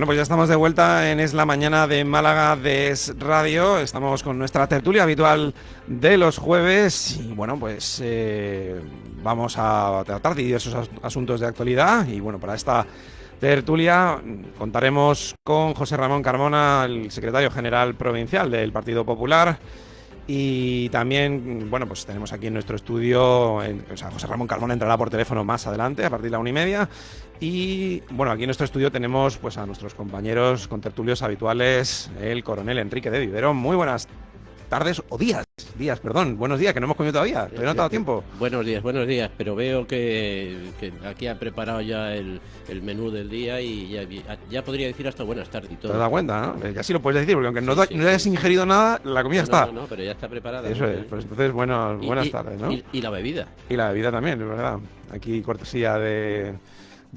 Bueno, pues ya estamos de vuelta en Es la Mañana de Málaga de Es Radio. Estamos con nuestra tertulia habitual de los jueves y bueno, pues vamos a tratar diversos asuntos de actualidad y bueno, para esta tertulia contaremos con José Ramón Carmona, el secretario general provincial del Partido Popular. Y también, bueno, pues tenemos aquí en nuestro estudio, José Ramón Carmona entrará por teléfono más adelante, a partir de la 1:30. Y bueno, aquí en nuestro estudio tenemos pues a nuestros compañeros contertulios habituales, el coronel Enrique de Vivero. Muy buenas tardes, o días, perdón, buenos días, que no hemos comido todavía, todavía no te ha dado tiempo. Buenos días, pero veo que aquí han preparado ya el menú del día y ya podría decir hasta buenas tardes y todo. ¿Te das cuenta, no? Ya sí lo puedes decir, porque aunque no hayas ingerido nada, la comida está. No, pero ya está preparada. Eso es, pues entonces buenas tardes, ¿no? Y la bebida. Y la bebida también, es verdad. Aquí cortesía de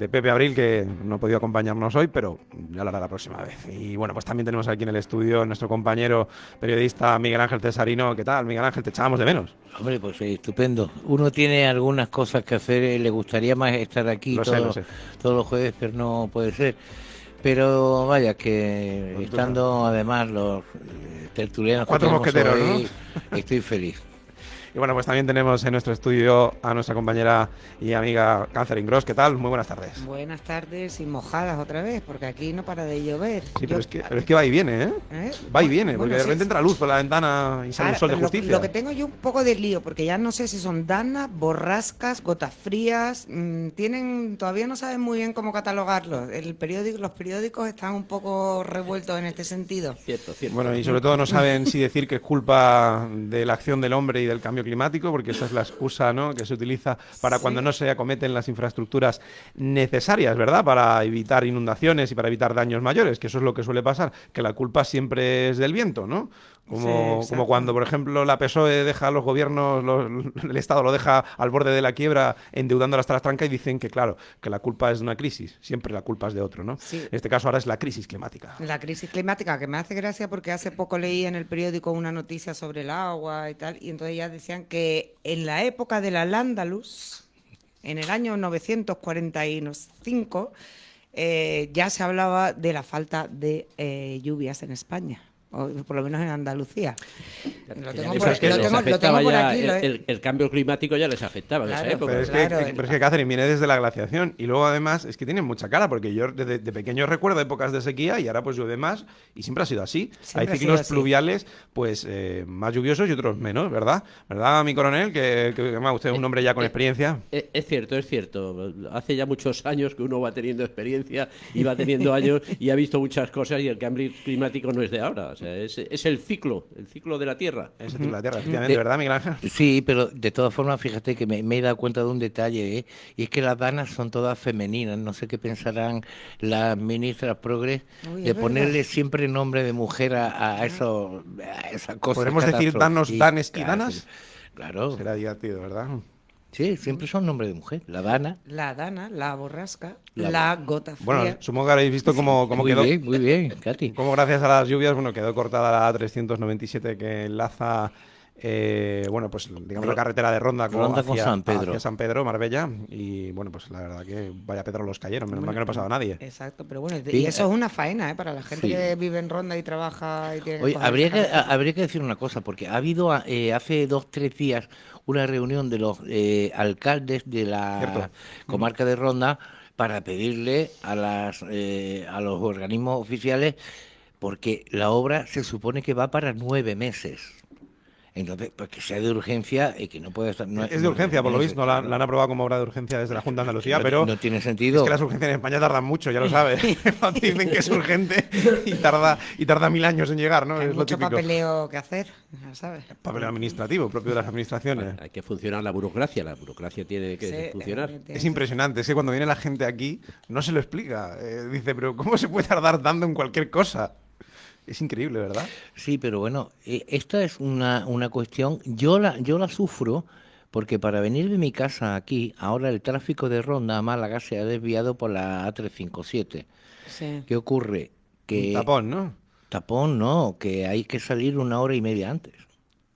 Pepe Abril, que no ha podido acompañarnos hoy, pero ya lo hará la próxima vez. Y bueno, pues también tenemos aquí en el estudio nuestro compañero periodista Miguel Ángel Cesarino. ¿Qué tal, Miguel Ángel? Te echábamos de menos. Hombre, pues estupendo. Uno tiene algunas cosas que hacer, le gustaría más estar aquí todos los jueves, pero no puede ser. Pero vaya, que estando además los tertulianos, cuatro mosqueteros, hoy, ¿no? Estoy feliz. Y bueno, pues también tenemos en nuestro estudio a nuestra compañera y amiga Catherine Gross. ¿Qué tal? Muy buenas tardes. Buenas tardes y mojadas otra vez, porque aquí no para de llover. Sí, pero es que va y viene, ¿eh? Va y viene, porque de repente entra luz por la ventana y sale el sol de justicia. Lo que tengo yo un poco de lío, porque ya no sé si son danas, borrascas, gotas frías, todavía no saben muy bien cómo catalogarlos. Los periódicos están un poco revueltos en este sentido. Cierto. Bueno, y sobre todo no saben si decir que es culpa de la acción del hombre y del cambio climático, porque esa es la excusa, ¿no?, que se utiliza para cuando no se acometen las infraestructuras necesarias, ¿verdad?, para evitar inundaciones y para evitar daños mayores, que eso es lo que suele pasar, que la culpa siempre es del viento, ¿no? Como cuando, por ejemplo, la PSOE deja a los gobiernos, el Estado lo deja al borde de la quiebra, endeudando hasta las trancas, y dicen que, claro, que la culpa es de una crisis, siempre la culpa es de otro, ¿no? Sí. En este caso ahora es la crisis climática. La crisis climática, que me hace gracia porque hace poco leí en el periódico una noticia sobre el agua y tal, y entonces ya decían que en la época del Al-Ándalus, en el año 945, ya se hablaba de la falta de lluvias en España, o por lo menos en Andalucía. Lo tengo por aquí. El cambio climático ya les afectaba en esa época. Pero es que Catherine viene desde la glaciación y luego además es que tienen mucha cara, porque yo de pequeño recuerdo épocas de sequía y ahora pues llueve más y siempre ha sido así. Hay ciclos pluviales pues más lluviosos y otros menos, ¿verdad? ¿Verdad, mi coronel? Que usted es un hombre ya con experiencia. Es cierto. Hace ya muchos años que uno va teniendo experiencia y va teniendo años y ha visto muchas cosas, y el cambio climático no es de ahora. O sea, es el ciclo de la Tierra. Es el ciclo de la Tierra, efectivamente, ¿verdad, Miguel Ángel? Sí, pero de todas formas, fíjate que me he dado cuenta de un detalle, y es que las danas son todas femeninas. No sé qué pensarán las ministras progres de ponerle siempre nombre de mujer a esa cosa. ¿Podremos decir danos, danes y danas? Claro. Será divertido, ¿verdad? Sí, siempre son nombres de mujer. La dana, la borrasca, la gota fría. Bueno, supongo que habréis visto cómo quedó. Muy bien, Katy. Cómo gracias a las lluvias, quedó cortada la A397 que enlaza, pues digamos la carretera de Ronda con San Pedro. Hacia San Pedro, Marbella. Y bueno, pues la verdad que vaya los cayeron, menos mal que no ha pasado a nadie. Exacto, pero bueno, y eso es una faena, para la gente que vive en Ronda y trabaja y tiene que... Oye, habría que decir una cosa, porque ha habido hace 2-3 días una reunión de los alcaldes de la comarca de Ronda para pedirle a los organismos oficiales, porque la obra se supone que va para 9 meses. Entonces, pues que sea de urgencia y que no puede estar... Es de urgencia, por lo visto, la han aprobado como obra de urgencia desde la Junta de Andalucía, pero... No tiene sentido. Es que las urgencias en España tardan mucho, ya lo sabes. Dicen que es urgente y tarda 1000 años en llegar, ¿no? Hay es mucho lo típico. Papeleo que hacer, ya sabes. Papeleo administrativo, propio de las administraciones. Bueno, hay que funcionar la burocracia tiene que funcionar. Es impresionante, es que cuando viene la gente aquí no se lo explica. Dice, pero ¿cómo se puede tardar dando en cualquier cosa? Es increíble, ¿verdad? Sí, pero bueno, esta es una cuestión, yo la sufro, porque para venir de mi casa aquí, ahora el tráfico de Ronda a Málaga se ha desviado por la A357. Sí. ¿Qué ocurre? Que Un tapón, ¿no? Tapón no, que hay que salir 1 hora y media antes.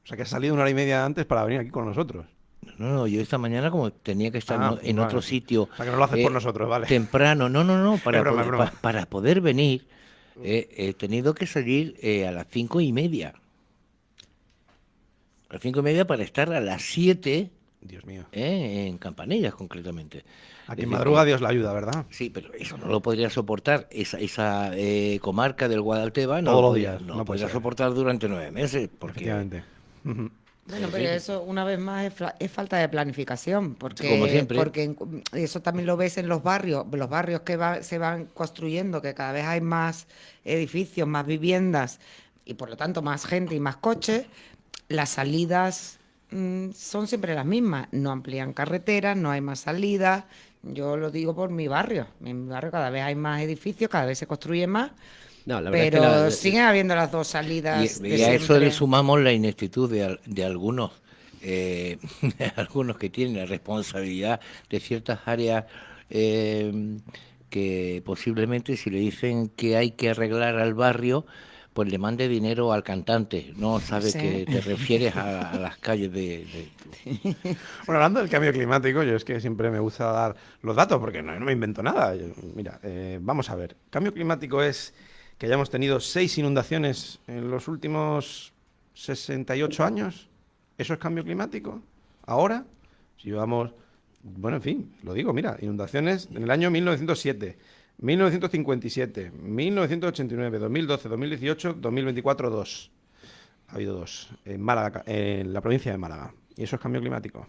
O sea, que has salido 1 hora y media antes para venir aquí con nosotros. No, yo esta mañana como tenía que estar en vale. otro sitio O sea, que no lo haces por nosotros, vale. temprano, no, para, Es broma, es poder, broma. para poder venir he tenido que salir a las 5:30. A las 5:30 para estar a las 7 Dios mío. en Campanillas concretamente. A Es quien decir, madruga Dios la ayuda, ¿verdad? sí, pero eso no lo podría soportar, esa comarca del Guadalteba Todos los podría- días, no no puede podría ser. soportar durante 9 meses, porque Efectivamente. Ujú. Bueno, pero eso una vez más es falta de planificación, Como porque, siempre. eso también lo ves en los barrios que se van construyendo, que cada vez hay más edificios, más viviendas y por lo tanto más gente y más coches. Las salidas son siempre las mismas, no amplían carreteras, no hay más salidas. Yo lo digo por mi barrio. En mi barrio cada vez hay más edificios, cada vez se construye más, No, la verdad es que pero siguen habiendo las dos y, salidas de y a eso siempre. le sumamos la ineptitud de algunos, algunos que tienen la responsabilidad de ciertas áreas que posiblemente si le dicen que hay que arreglar al barrio, pues le mande dinero al cantante. No sabe Sí. que te refieres a las calles Bueno, hablando del cambio climático, yo es que siempre me gusta dar los datos porque no me invento nada. Mira, vamos a ver. Cambio climático es que hayamos tenido 6 inundaciones en los últimos 68 años. ¿Eso es cambio climático? Ahora, si llevamos, bueno, en fin, lo digo, mira, inundaciones en el año 1907, 1957, 1989, 2012, 2018, 2024, 2. Ha habido 2 en Málaga, en la provincia de Málaga. ¿Y eso es cambio climático?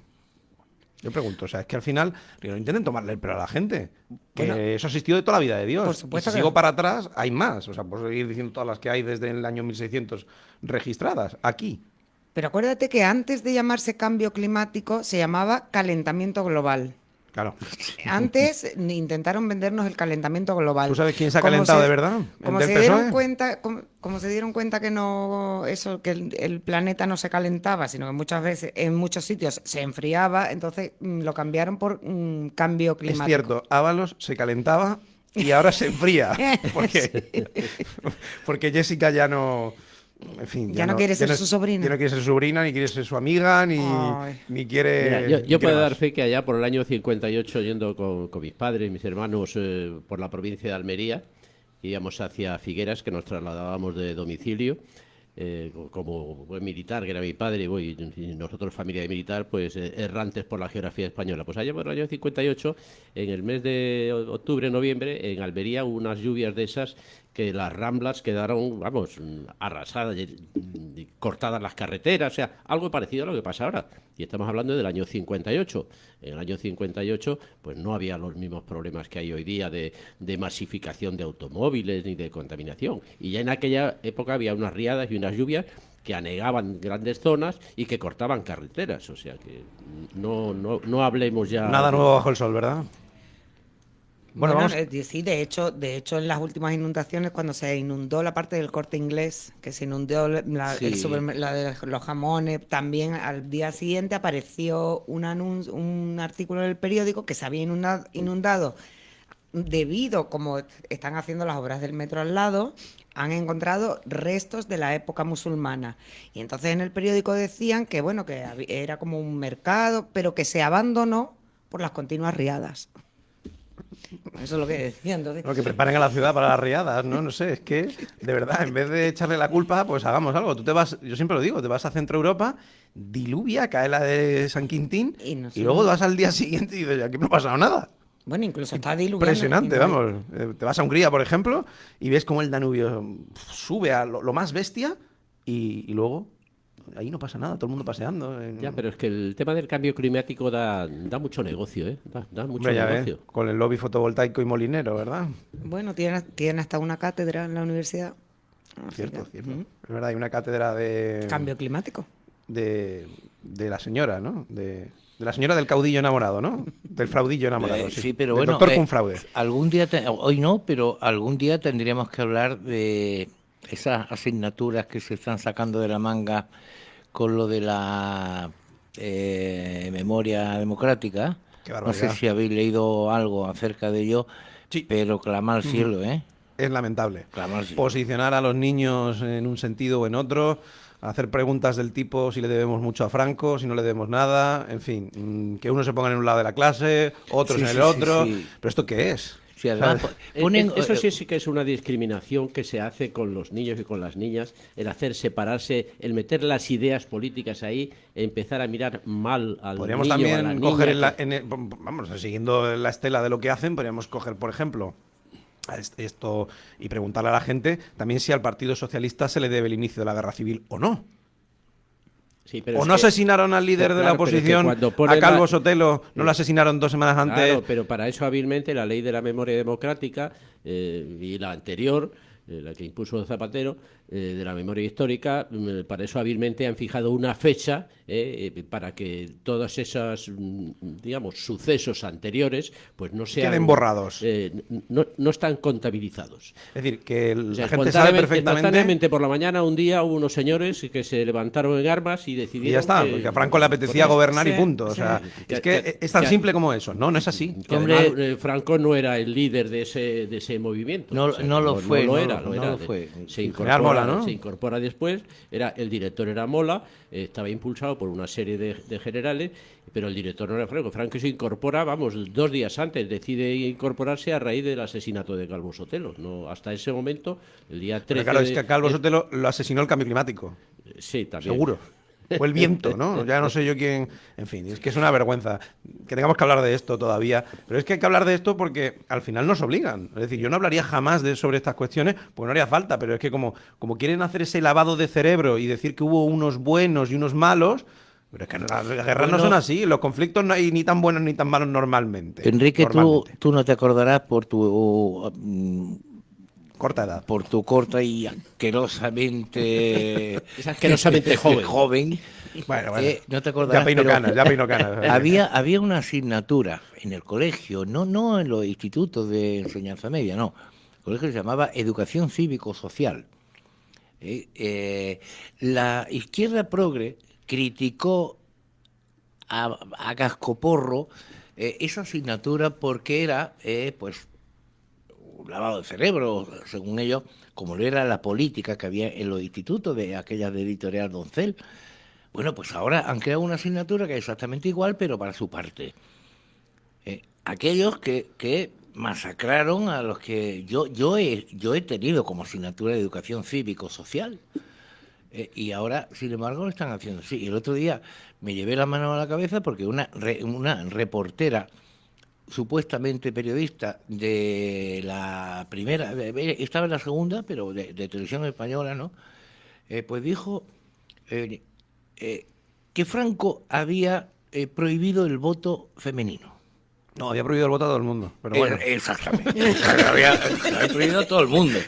Yo pregunto, o sea, es que al final, digo, no intenten tomarle el pelo a la gente. Que Bueno, eso ha existido de toda la vida de Dios. por supuesto Y si que- sigo para atrás, hay más. O sea, puedo seguir diciendo todas las que hay desde el año 1600 registradas aquí. Pero acuérdate que antes de llamarse cambio climático se llamaba calentamiento global. Claro. Antes intentaron vendernos el calentamiento global. ¿Tú sabes quién se ha Como calentado de verdad? ¿El Como del se dieron PSOE? cuenta, como se dieron cuenta que no, eso, que el planeta no se calentaba, sino que muchas veces, en muchos sitios se enfriaba, entonces lo cambiaron por cambio Es climático. cierto, Ábalos se calentaba y ahora se enfría. Porque Jessica ya no. En fin, Ya no quiere ser su sobrina. Ya no quiere ser su sobrina, ni quiere ser su amiga, Ay. ni quiere. Mira, ni yo quiere puedo más. dar fe que allá por el año 58, yendo con mis padres y mis hermanos por la provincia de Almería, íbamos hacia Figueras, que nos trasladábamos de domicilio, como buen militar, que era mi padre, y nosotros familia de militar, pues errantes por la geografía española. Pues allá por el año 58, en el mes de octubre, noviembre, en Almería hubo unas lluvias de esas que las ramblas quedaron, vamos, arrasadas, cortadas las carreteras, o sea, algo parecido a lo que pasa ahora. Y estamos hablando del año 58. En el año 58, pues no había los mismos problemas que hay hoy día de masificación de automóviles ni de contaminación. Y ya en aquella época había unas riadas y unas lluvias que anegaban grandes zonas y que cortaban carreteras. O sea que no hablemos ya... Nada nuevo bajo el sol, ¿verdad? Bueno, Bueno, vamos. sí, de hecho, en las últimas inundaciones, cuando se inundó la parte del Corte Inglés, que se inundó Sí. la de los jamones, también al día siguiente apareció un artículo en el periódico que se había inundado debido, como están haciendo las obras del metro al lado, han encontrado restos de la época musulmana. Y entonces en el periódico decían que, bueno, que era como un mercado, pero que se abandonó por las continuas riadas. Eso es lo que decían. Entonces, Lo que preparen a la ciudad para las riadas, ¿no? No sé, es que, de verdad, en vez de echarle la culpa, pues hagamos algo. Tú te vas, yo siempre lo digo, te vas a Centro Europa, diluvia, cae la de San Quintín, Y no sé. y luego vas al día siguiente y dices, aquí no ha pasado nada. bueno, incluso está diluyendo. Impresionante, y no hay- vamos. Te vas a Hungría, por ejemplo, y ves cómo el Danubio sube a lo más bestia y luego ahí no pasa nada, todo el mundo paseando. Ya, pero es que el tema del cambio climático da mucho negocio, ¿eh? Da mucho Hombre, ya ves, negocio. con el lobby fotovoltaico y molinero, ¿verdad? Bueno, tienen hasta una cátedra en la universidad. Así Cierto, que, cierto. Es verdad, hay una cátedra de... Cambio climático. de la señora, ¿no? De la señora del caudillo enamorado, ¿no? Del fraudillo enamorado. Sí, pero Del bueno, doctor Cunfraude. algún día, hoy no, pero algún día tendríamos que hablar de esas asignaturas que se están sacando de la manga con lo de la memoria democrática. Qué No barbaridad. sé si habéis leído algo acerca de ello, Sí. pero clama al cielo, ¿eh? Es lamentable. Clama al cielo. Posicionar a los niños en un sentido o en otro, hacer preguntas del tipo si le debemos mucho a Franco, si no le debemos nada, en fin, que unos se pongan en un lado de la clase, otros Sí, en el sí, otro. sí. ¿Pero esto qué es? Sí, además, ¿Sabes? ponen, Eso sí que es una discriminación que se hace con los niños y con las niñas, el hacer separarse, el meter las ideas políticas ahí, empezar a mirar mal al Podríamos niño o a la también niña. coger, vamos, siguiendo la estela de lo que hacen, podríamos coger, por ejemplo, esto y preguntarle a la gente también si al Partido Socialista se le debe el inicio de la guerra civil o no. Sí, pero ¿O es no que- asesinaron al líder de la claro, pero es que oposición, cuando ponen a Calvo la- Sotelo, no lo asesinaron 2 semanas antes? Claro, pero para eso hábilmente la ley de la memoria democrática y la anterior, la que impuso Zapatero, de la memoria histórica, para eso hábilmente han fijado una fecha para que todas esas, digamos, sucesos anteriores, pues no sean... Queden borrados. No están contabilizados. Es decir, que O sea, la gente sabe perfectamente espontáneamente por la mañana un día hubo unos señores que se levantaron en armas y decidieron y ya está, que, porque a Franco le apetecía pues, gobernar y sí, punto. O sí. sea, Que- es que que- es tan que- simple como eso. No, no es así. que Hombre, además, Franco no era el líder de ese movimiento. No- no lo fue, No, no era, lo- lo no era. lo fue. Se General Mola, ¿no? se incorpora después. El director era Mola, estaba impulsado por una serie de generales, pero el director no era Franco. Franco se incorpora, vamos, 2 días antes, decide incorporarse a raíz del asesinato de Calvo Sotelo. No, hasta ese momento, el día 13 Pero claro, es que a Calvo de- Sotelo lo asesinó el cambio climático. Sí, también. Seguro. O el viento, ¿no? Ya no sé yo quién. En fin, es que es una vergüenza que tengamos que hablar de esto todavía. Pero es que hay que hablar de esto porque al final nos obligan. Es decir, yo no hablaría jamás sobre estas cuestiones, pues no haría falta. Pero es que como quieren hacer ese lavado de cerebro y decir que hubo unos buenos y unos malos. Pero es que las guerras no Bueno, son así. Los conflictos no hay ni tan buenos ni tan malos normalmente. Enrique, Normalmente. tú no te acordarás por Corta edad. tu corta y asquerosamente Es asquerosamente joven. joven. Bueno, No te acordarás, ya peino pero canas, ya peino canas. había una asignatura en el colegio, no en los institutos de enseñanza media, no. El colegio se llamaba Educación Cívico-Social. La izquierda progre criticó a cascoporro esa asignatura porque era, pues, un lavado de cerebro, según ellos, como lo era la política que había en los institutos de aquella de Editorial Doncel. Bueno, pues ahora han creado una asignatura que es exactamente igual, pero para su parte. Aquellos que masacraron a los que yo he tenido como asignatura de educación cívico-social. Y ahora, sin embargo, lo están haciendo así. Y el otro día me llevé la mano a la cabeza porque una reportera, supuestamente periodista de la primera, estaba en la segunda, pero de televisión española, ¿no? Pues dijo que Franco había prohibido el voto femenino. No, había prohibido el voto a todo el mundo. Pero bueno. Exactamente. había prohibido a todo el mundo.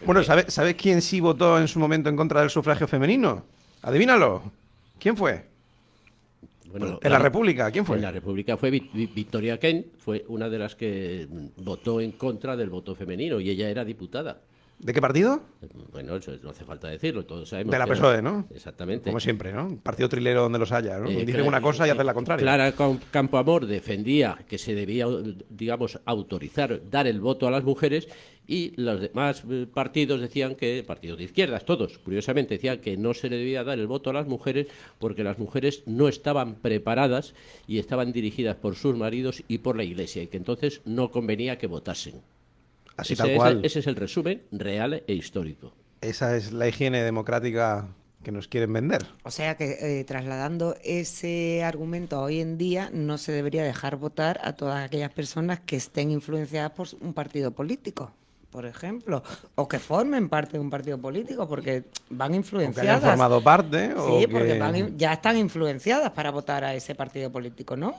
Bueno, ¿sabes quién sí votó en su momento en contra del sufragio femenino? Adivínalo. ¿Quién fue? Bueno, En la República, ¿quién fue? En la República fue Victoria Kent, fue una de las que votó en contra del voto femenino y ella era diputada. ¿De qué partido? Bueno, eso no hace falta decirlo, todos sabemos. De la que PSOE, ¿no? Exactamente. Como siempre, ¿no? Partido trilero donde los haya, ¿no? Dicen Clara- una cosa y hacen la contraria. Clara Campoamor defendía que se debía, digamos, autorizar, dar el voto a las mujeres y los demás partidos decían que, partidos de izquierdas, todos, curiosamente, decían que no se le debía dar el voto a las mujeres porque las mujeres no estaban preparadas y estaban dirigidas por sus maridos y por la Iglesia y que entonces no convenía que votasen. Así tal cual. Ese es el resumen real e histórico. Esa es la higiene democrática que nos quieren vender. O sea que trasladando ese argumento a hoy en día, no se debería dejar votar a todas aquellas personas que estén influenciadas por un partido político, por ejemplo, o que formen parte de un partido político, porque van O que influenciadas. hayan formado parte. O Sí, que... porque ya están influenciadas para votar a ese partido político, ¿no?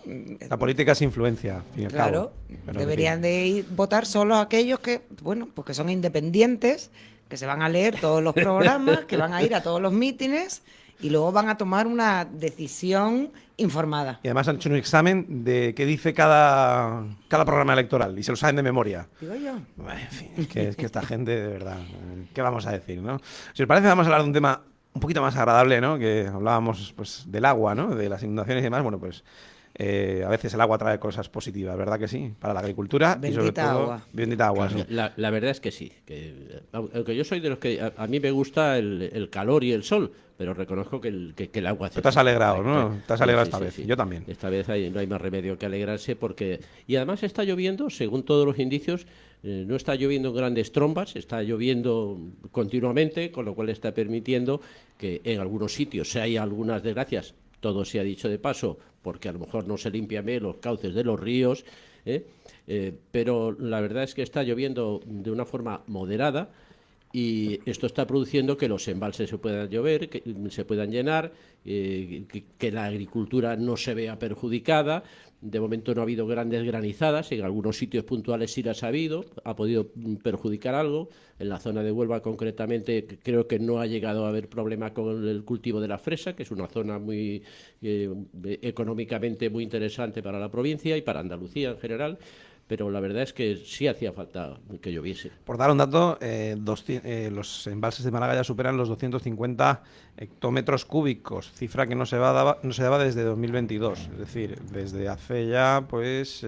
La política es influencia, al fin y al Claro, cabo. Pero, deberían de votar solo aquellos que, bueno, pues que son independientes, que se van a leer todos los programas, que van a ir a todos los mítines y luego van a tomar una decisión informada. Y además han hecho un examen de qué dice cada programa electoral y se lo saben de memoria. Digo yo. Bueno, en fin, es que esta gente, de verdad, ¿qué vamos a decir, no? Si os parece, vamos a hablar de un tema un poquito más agradable, ¿no? Que hablábamos, pues, del agua, ¿no? De las inundaciones y demás. Bueno, pues, a veces el agua trae cosas positivas, ¿verdad que sí? Para la agricultura y sobre Bendita todo agua. bendita agua. Sí. La verdad es que sí. Aunque yo soy de los que a mí me gusta el calor y el sol, pero reconozco que el agua hace Pero te has falta. alegrado, ¿no? Te has Sí, alegrado sí, esta sí, vez. sí. Yo también. Esta vez no hay más remedio que alegrarse porque... Y además está lloviendo, según todos los indicios, no está lloviendo en grandes trombas, está lloviendo continuamente, con lo cual está permitiendo que en algunos sitios, si hay algunas desgracias, todo se ha dicho de paso, porque a lo mejor no se limpian bien los cauces de los ríos, pero la verdad es que está lloviendo de una forma moderada y esto está produciendo que los embalses se puedan llover, que se puedan llenar, que la agricultura no se vea perjudicada. De momento no ha habido grandes granizadas, en algunos sitios puntuales sí las ha habido, ha podido perjudicar algo. En la zona de Huelva concretamente creo que no ha llegado a haber problema con el cultivo de la fresa, que es una zona muy económicamente muy interesante para la provincia y para Andalucía en general. Pero la verdad es que sí hacía falta que lloviese. Por dar un dato, los embalses de Málaga ya superan los 250 hectómetros cúbicos, cifra que no se daba desde 2022, es decir, desde hace ya pues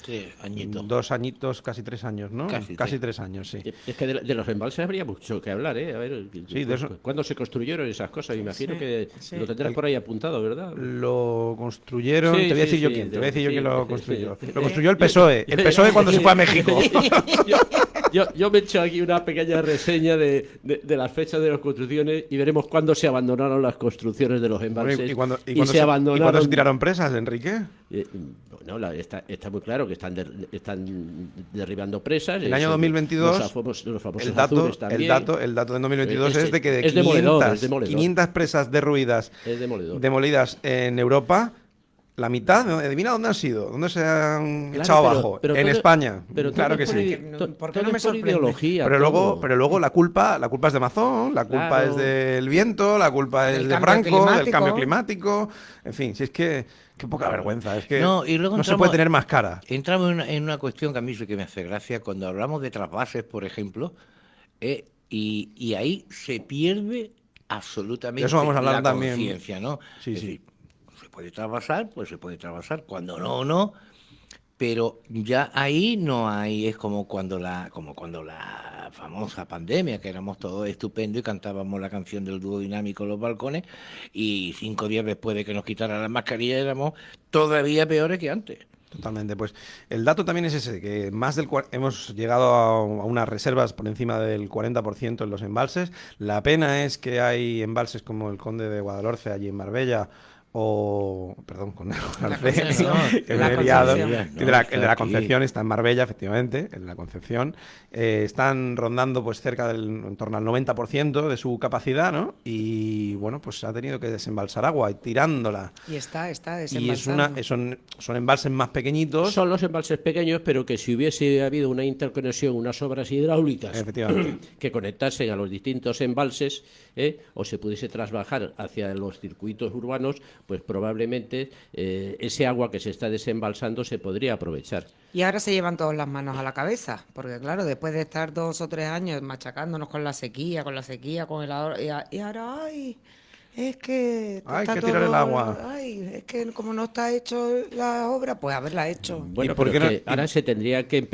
Sí, añito. 2 añitos, casi 3 años, ¿no? Casi 3 años, sí. Es que de los embalses habría mucho que hablar, ¿eh? A ver, Sí, de eso. ¿cuándo se construyeron esas cosas? Imagino Sí, que sí. lo tendrás por ahí apuntado, ¿verdad? Lo construyeron, Sí, te voy a sí, decir yo sí, quién, te voy a decir yo sí, quién lo sí, construyó. sí. Lo construyó el PSOE, cuando se fue a México. Yo me he hecho aquí una pequeña reseña de las fechas de las construcciones y veremos cuándo se abandonaron las construcciones de los embalses. ¿Y cuándo se se abandonaron. tiraron presas, Enrique? Bueno, está muy claro que están derribando presas. El año 2022, los famosos el dato azules también. El dato de 2022 es de que de es demoledor, 500, es demoledor. 500 presas derruidas, Es demoledor. demolidas en Europa, la mitad, adivina dónde han sido, dónde se han Claro, echado pero- abajo, pero en todo- España, pero claro todo que es por sí. ¿Por qué todo no me es por sorprende? ideología. Pero todo. luego la culpa es de Amazon, la culpa Claro. es del viento, la culpa es Del de cambio Franco, del climático. cambio climático, en fin, si es que qué poca vergüenza, es que No, y luego no se entramos- puede tener más cara. Entramos en una cuestión que a mí sí que me hace gracia cuando hablamos de trasvases, por ejemplo, y ahí se pierde absolutamente De eso vamos a hablar la también. conciencia, ¿no? Sí, Es sí. decir, se puede trasvasar, pues se puede trasvasar, cuando no, pero ya ahí no hay, es como cuando la famosa pandemia, que éramos todos estupendos y cantábamos la canción del dúo dinámico en los balcones, y 5 días después de que nos quitaran las mascarillas éramos todavía peores que antes. Totalmente, pues el dato también es ese, que hemos llegado a unas reservas por encima del 40% en los embalses. La pena es que hay embalses como el Conde de Guadalhorce, allí en Marbella, perdón, con Concepción. que La me he liado. Concepción. El de la Aquí. Concepción está en Marbella, efectivamente, en la Concepción. Están rondando pues en torno al 90% de su capacidad, ¿no? Y bueno, pues ha tenido que desembalsar agua y tirándola. Y está Y desembalsando. son embalses más pequeñitos. Son los embalses pequeños, pero que si hubiese habido una interconexión, unas obras hidráulicas Efectivamente. que conectasen a los distintos embalses, o se pudiese trasbajar hacia los circuitos urbanos, pues probablemente ese agua que se está desembalsando se podría aprovechar. Y ahora se llevan todas las manos a la cabeza, porque claro, después de estar 2 o 3 años machacándonos con la sequía, con el ahorro, y ahora, ay, es que Hay está que tirar el agua. Ay, es que como no está hecho la obra, pues haberla hecho. Bueno, ¿Y por pero qué no- que ahora se tenía que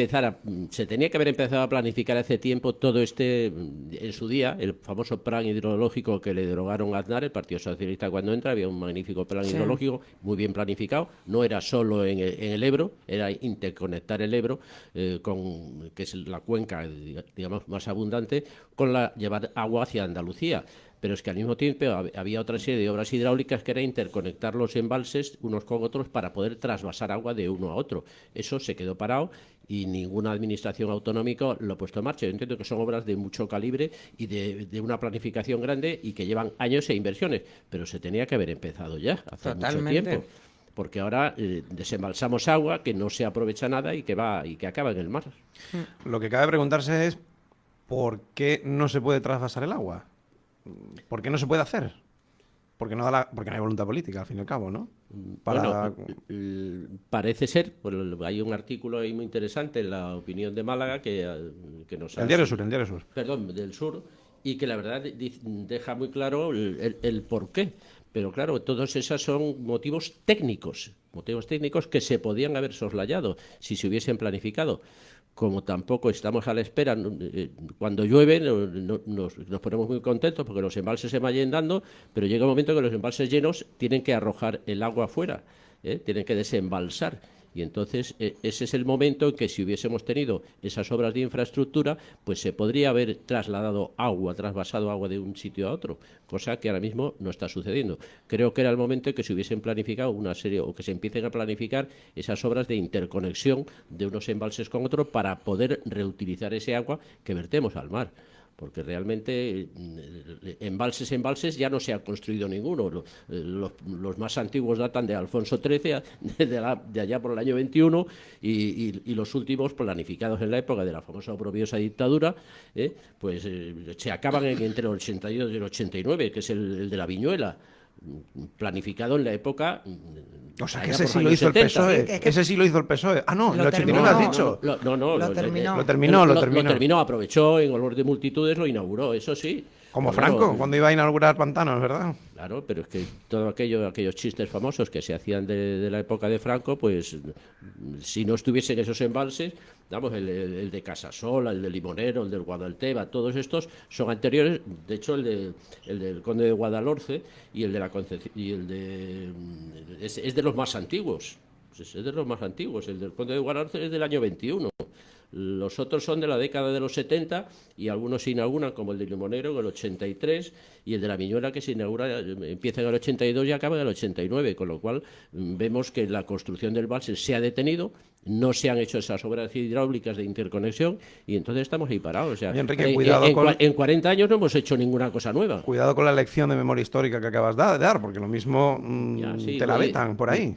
se tenía que haber empezado a planificar hace tiempo todo en su día, el famoso plan hidrológico que le derogaron a Aznar, el Partido Socialista cuando entra, había un magnífico plan Sí. hidrológico, muy bien planificado, no era solo en el Ebro, era interconectar el Ebro, que es la cuenca, digamos, más abundante, llevar agua hacia Andalucía. Pero es que al mismo tiempo había otra serie de obras hidráulicas que era interconectar los embalses unos con otros para poder trasvasar agua de uno a otro. Eso se quedó parado y ninguna administración autonómica lo ha puesto en marcha. Yo entiendo que son obras de mucho calibre y de una planificación grande y que llevan años e inversiones, pero se tenía que haber empezado ya hace Totalmente. mucho tiempo. Porque ahora desembalsamos agua que no se aprovecha nada y que acaba en el mar. Lo que cabe preguntarse es ¿por qué no se puede trasvasar el agua? ¿Por qué no se puede hacer? Porque no hay voluntad política, al fin y al cabo, ¿no? Bueno, parece ser, pues, hay un artículo ahí muy interesante en La Opinión de Málaga que nos El Diario Sur. Perdón, del Sur, y que la verdad deja muy claro el por qué. Pero claro, todos esos son motivos técnicos motivos técnicos que se podían haber soslayado si se hubiesen planificado. Como tampoco estamos a la espera, cuando llueve nos ponemos muy contentos porque los embalses se van llenando, pero llega un momento que los embalses llenos tienen que arrojar el agua afuera, tienen que desembalsar. Y entonces ese es el momento en que si hubiésemos tenido esas obras de infraestructura, pues se podría haber trasladado agua, trasvasado agua de un sitio a otro, cosa que ahora mismo no está sucediendo. Creo que era el momento en que se hubiesen planificado una serie, o que se empiecen a planificar esas obras de interconexión de unos embalses con otros para poder reutilizar ese agua que vertemos al mar. Porque realmente embalses ya no se ha construido ninguno. Los más antiguos datan de Alfonso XIII, de allá por el año 21, y los últimos, planificados en la época de la famosa oprobiosa dictadura, pues se acaban entre el 82 y el 89, que es el de la Viñuela, planificado en la época. O sea, que ese sí lo hizo el PSOE. Ese sí lo hizo el PSOE. Ah, no, el 89 lo has dicho. Lo terminó, aprovechó en olor de multitudes, lo inauguró, eso sí. Como Franco, cuando iba a inaugurar Pantanos, ¿verdad? Claro, pero es que todo aquellos chistes famosos que se hacían de la época de Franco, pues si no estuviesen esos embalses, vamos, el de Casasola, el de Limonero, el del Guadalteba, todos estos son anteriores. De hecho, el del Conde de Guadalhorce y el de la Concepción, y es de los más antiguos. Es de los más antiguos. El del Conde de Guadalhorce es del año 21. Los otros son de la década de los 70 y algunos se inauguran, como el de Limonero en el 83 y el de la Viñuela, que se inaugura, empieza en el 82 y acaba en el 89, con lo cual vemos que la construcción del embalse se ha detenido, no se han hecho esas obras hidráulicas de interconexión y entonces estamos ahí parados. O sea, Enrique, en 40 años no hemos hecho ninguna cosa nueva. Cuidado con la lección de memoria histórica que acabas de dar, porque lo mismo te la vetan por ahí.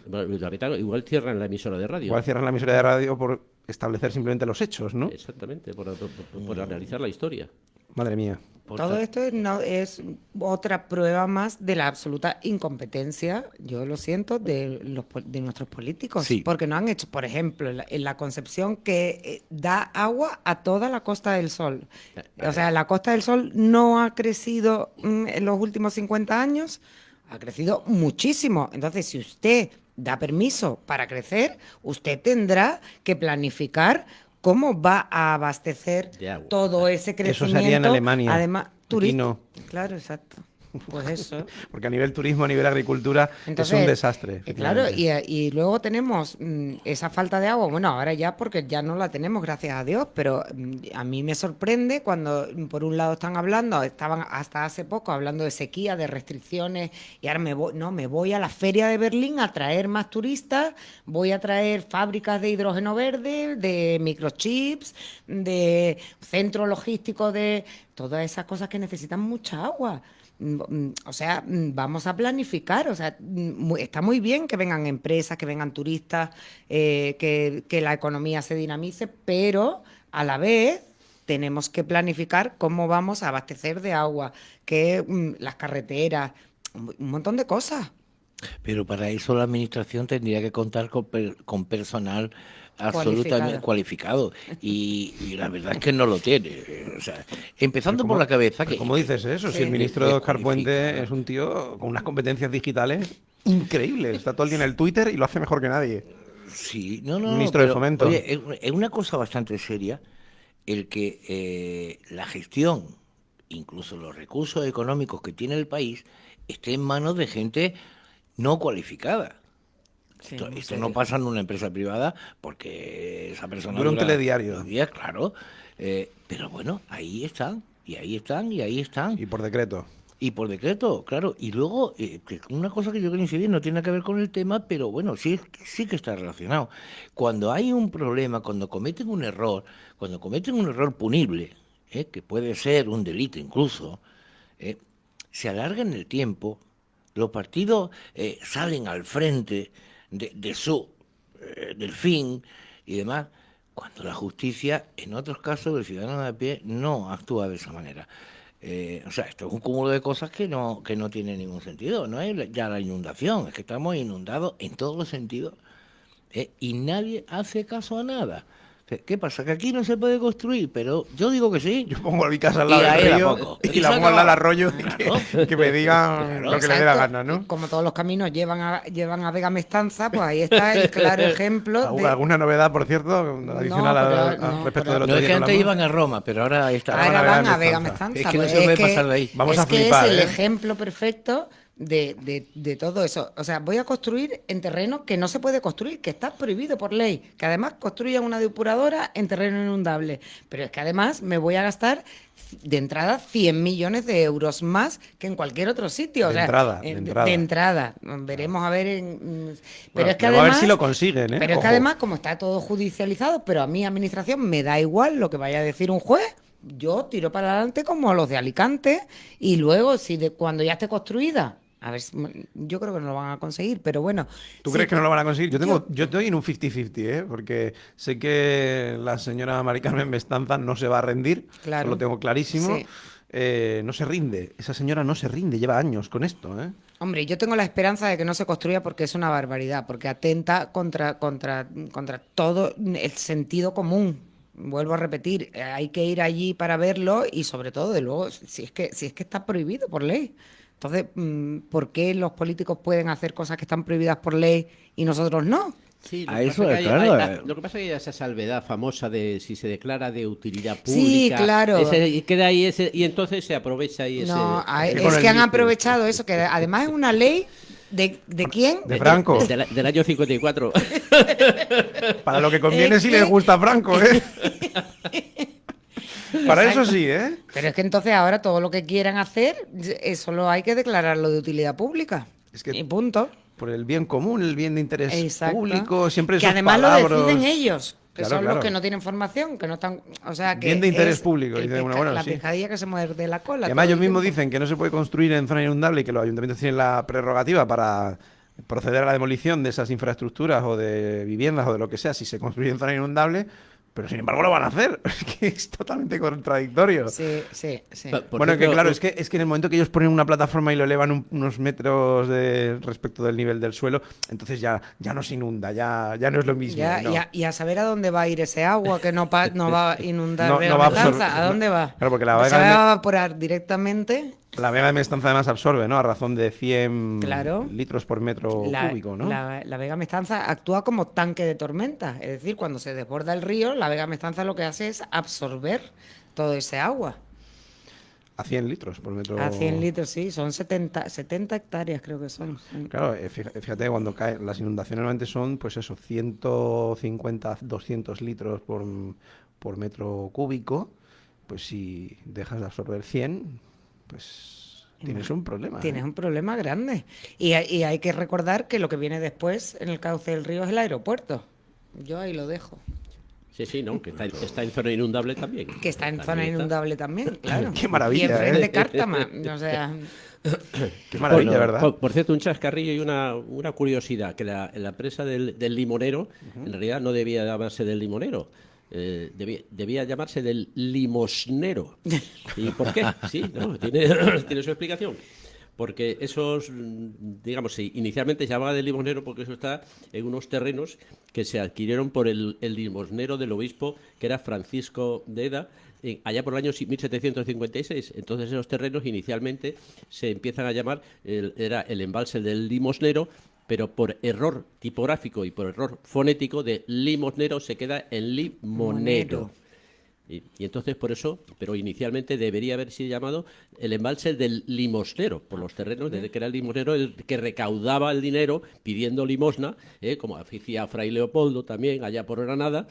Igual cierran la emisora de radio. Igual cierran la emisora de radio por establecer simplemente los hechos, ¿no? Exactamente, por analizar la historia. Madre mía. Todo esto es otra prueba más de la absoluta incompetencia, yo lo siento, de nuestros políticos. Sí. Porque no han hecho, por ejemplo, en la Concepción, que da agua a toda la Costa del Sol. O sea, la Costa del Sol no ha crecido en los últimos 50 años, ha crecido muchísimo. Entonces, si usted da permiso para crecer, usted tendrá que planificar cómo va a abastecer todo ese crecimiento. Eso sería en Alemania. Además, turismo. Claro, exacto. Pues eso. Porque a nivel turismo, a nivel agricultura, entonces, es un desastre. Claro, y luego tenemos esa falta de agua. Bueno, ahora ya porque ya no la tenemos, gracias a Dios, pero a mí me sorprende cuando por un lado estaban hasta hace poco hablando de sequía, de restricciones, y ahora me voy a la feria de Berlín a traer más turistas, voy a traer fábricas de hidrógeno verde, de microchips, de centro logístico, de todas esas cosas que necesitan mucha agua. O sea, vamos a planificar, o sea, está muy bien que vengan empresas, que vengan turistas, que la economía se dinamice, pero a la vez tenemos que planificar cómo vamos a abastecer de agua, que las carreteras, un montón de cosas. Pero para eso la administración tendría que contar con personal absolutamente cualificado y la verdad es que no lo tiene. O sea, empezando por la cabeza que... ¿Cómo dices eso? Sí, si el ministro Óscar Puente es un tío con unas competencias digitales increíbles, está todo el día en el Twitter y lo hace mejor que nadie. Sí, no, Ministro de Fomento. Oye, es una cosa bastante seria el que la gestión, incluso los recursos económicos que tiene el país, esté en manos de gente no cualificada. Sí, esto no pasa en una empresa privada porque esa persona dura un telediario. 2 días, claro. Pero bueno, ahí están, y ahí están, y ahí están. Y por decreto. Y por decreto, claro. Y luego, una cosa que yo quiero incidir, no tiene que ver con el tema, pero bueno, sí que está relacionado. Cuando hay un problema, cuando cometen un error punible, que puede ser un delito incluso, se alarga en el tiempo, los partidos salen al frente del fin y demás, cuando la justicia, en otros casos, el ciudadano de a pie no actúa de esa manera. O sea, esto es un cúmulo de cosas que no tiene ningún sentido. No es ya la inundación, es que estamos inundados en todos los sentidos y nadie hace caso a nada. ¿Qué pasa? Que aquí no se puede construir, pero yo digo que sí. Yo pongo mi casa al Y lado ahí del la río pongo. y la pongo al lado del arroyo y que me digan Claro. lo que le dé la Exacto. gana, Y ¿no? como todos los caminos llevan a Vega Mestanza, pues ahí está el claro ejemplo de... ¿Alguna novedad, por cierto, adicional no, respecto pero- del No otro es día que que antes hablamos? iban a Roma, pero ahora está. Ahora Vega van a Vega Mestanza. Mestanza. Es que no pues se puede pasar de ahí. Vamos a es que flipar, es el ¿eh? ejemplo perfecto de todo eso. O sea, voy a construir en terreno que no se puede construir, que está prohibido por ley. Que además construyan una depuradora en terreno inundable. Pero es que además me voy a gastar de entrada 100 millones de euros más que en cualquier otro sitio. De O sea, entrada, de entrada. de entrada. Veremos a ver. Pero Bueno, es que veremos a ver además. si lo consiguen, ¿eh? Pero es que Ojo. además, como está todo judicializado, pero a mi administración me da igual lo que vaya a decir un juez. Yo tiro para adelante como los de Alicante y luego, cuando ya esté construida, a ver, yo creo que no lo van a conseguir, pero bueno. ¿Tú sí, crees que no lo van a conseguir? Yo estoy en un 50-50, ¿eh? Porque sé que la señora Mari Carmen Bestanza no se va a rendir, Claro. lo tengo clarísimo. Sí. No se rinde, esa señora no se rinde, lleva años con esto, ¿eh? Hombre, yo tengo la esperanza de que no se construya porque es una barbaridad, porque atenta contra todo el sentido común. Vuelvo a repetir, hay que ir allí para verlo y sobre todo, de luego, si es que está prohibido por ley. Entonces, ¿por qué los políticos pueden hacer cosas que están prohibidas por ley y nosotros no? Sí, A eso, claro. lo que pasa es que hay esa salvedad famosa de si se declara de utilidad Sí, pública. claro. Y queda ahí y entonces se aprovecha ahí ese. No, es que es con que el- han aprovechado eso, que además es una ley ¿de quién? De Franco. Del año 54. Para lo que conviene Es si que- les gusta Franco, ¿eh? Para eso sí, ¿eh? Pero es que entonces ahora todo lo que quieran hacer, solo hay que declararlo de utilidad pública. Es que- Y punto. Por el bien común, el bien de interés Exacto. público, siempre que esos además palabras. lo deciden ellos, que Claro, son claro. los que no tienen formación, que no están, o sea, que Bien de interés es público, el dice uno, bueno, la sí. pescadilla que se muerde la cola. Y además todo ellos el mismos tiempo. dicen que no se puede construir en zona inundable y que los ayuntamientos tienen la prerrogativa para proceder a la demolición de esas infraestructuras o de viviendas o de lo que sea si se construye en zona inundable, pero sin embargo lo van a hacer. Es que es totalmente contradictorio. Sí, sí, sí. Por Bueno, cierto, que claro, es que en el momento que ellos ponen una plataforma y lo elevan unos metros respecto del nivel del suelo, entonces ya no se inunda, ya no es lo mismo. Ya, ¿no? y a saber a dónde va a ir ese agua que no va a inundar No- Vega no va a Mestanza, absorber- ¿a dónde va? Claro, porque la Se Vega va de- a evaporar directamente. La Vega de Mestanza además absorbe, ¿no? A razón de 100 Claro. litros por metro cúbico, ¿no? La Vega Mestanza actúa como tanque de tormenta, es decir, cuando se desborda el río, la Vega Mestanza lo que hace es absorber todo ese agua. A 100 litros por metro. A 100 litros, sí, son 70 hectáreas creo que son. Claro, fíjate, cuando caen las inundaciones normalmente son, pues eso, 150, 200 litros por metro cúbico. Pues si dejas de absorber 100, pues tienes un problema. Tienes ¿eh? un problema grande. Y hay que recordar que lo que viene después en el cauce del río es el aeropuerto. Yo ahí lo dejo. Sí, ¿no? Que está en zona inundable también. Que está en También zona está. inundable también, claro. Qué maravilla, Y enfrente ¿eh? Cártama. O sea, Qué maravilla, Bueno, ¿verdad? por cierto, un chascarrillo y una curiosidad, que la presa del limonero, en realidad no debía llamarse del limonero, debía llamarse del limosnero. ¿Y por qué? Sí, ¿no? Tiene su explicación. Porque digamos, sí, inicialmente se llamaba del limosnero porque eso está en unos terrenos que se adquirieron por el limosnero del obispo, que era Francisco de Eda, allá por el año 1756. Entonces esos terrenos inicialmente se empiezan a llamar, era el embalse del limosnero, pero por error tipográfico y por error fonético de limosnero se queda en limonero. Y entonces por eso, pero inicialmente debería haber sido llamado el embalse del limosnero, por los terrenos, desde que era el limosnero el que recaudaba el dinero pidiendo limosna, como hacía Fray Leopoldo también allá por Granada,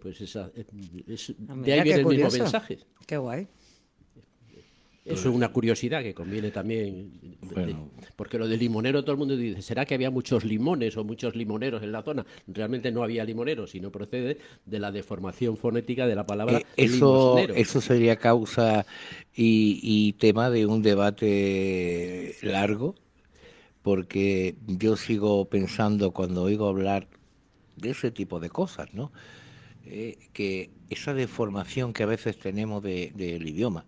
pues de ahí mira, viene qué el mismo curioso. mensaje. Qué guay. Eso es una curiosidad que conviene también, porque lo de limonero todo el mundo dice, ¿será que había muchos limones o muchos limoneros en la zona? Realmente no había limoneros, sino procede de la deformación fonética de la palabra limosnero. Eso sería causa y tema de un debate largo, porque yo sigo pensando cuando oigo hablar de ese tipo de cosas, ¿no? Que esa deformación que a veces tenemos del idioma,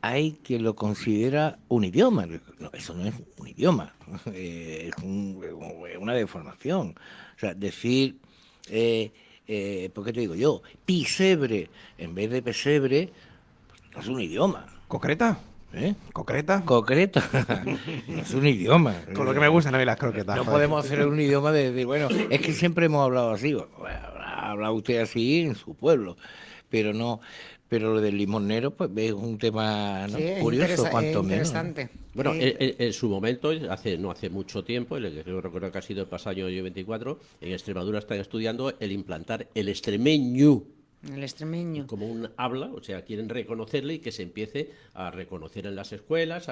hay quien lo considera un idioma. No, eso no es un idioma, es una deformación. O sea, decir ¿por qué te digo yo? Pisebre en vez de pesebre, no es un idioma. ¿Concreta? ¿Eh? ¿Concreta? Concreta, no es un idioma. Con lo que me gustan a mí las croquetas. No joder. podemos hacer un idioma de, bueno, es que siempre hemos hablado así. Bueno, ha hablado usted así en su pueblo, pero no, pero lo del limonero, pues es un tema, ¿no? Sí, es curioso, cuanto menos. interesante. Bueno, en su momento, no hace mucho tiempo, yo recuerdo que ha sido el pasado año 24, en Extremadura están estudiando el implantar el extremeño El extremeño. como un habla, o sea, quieren reconocerle y que se empiece a reconocer en las escuelas,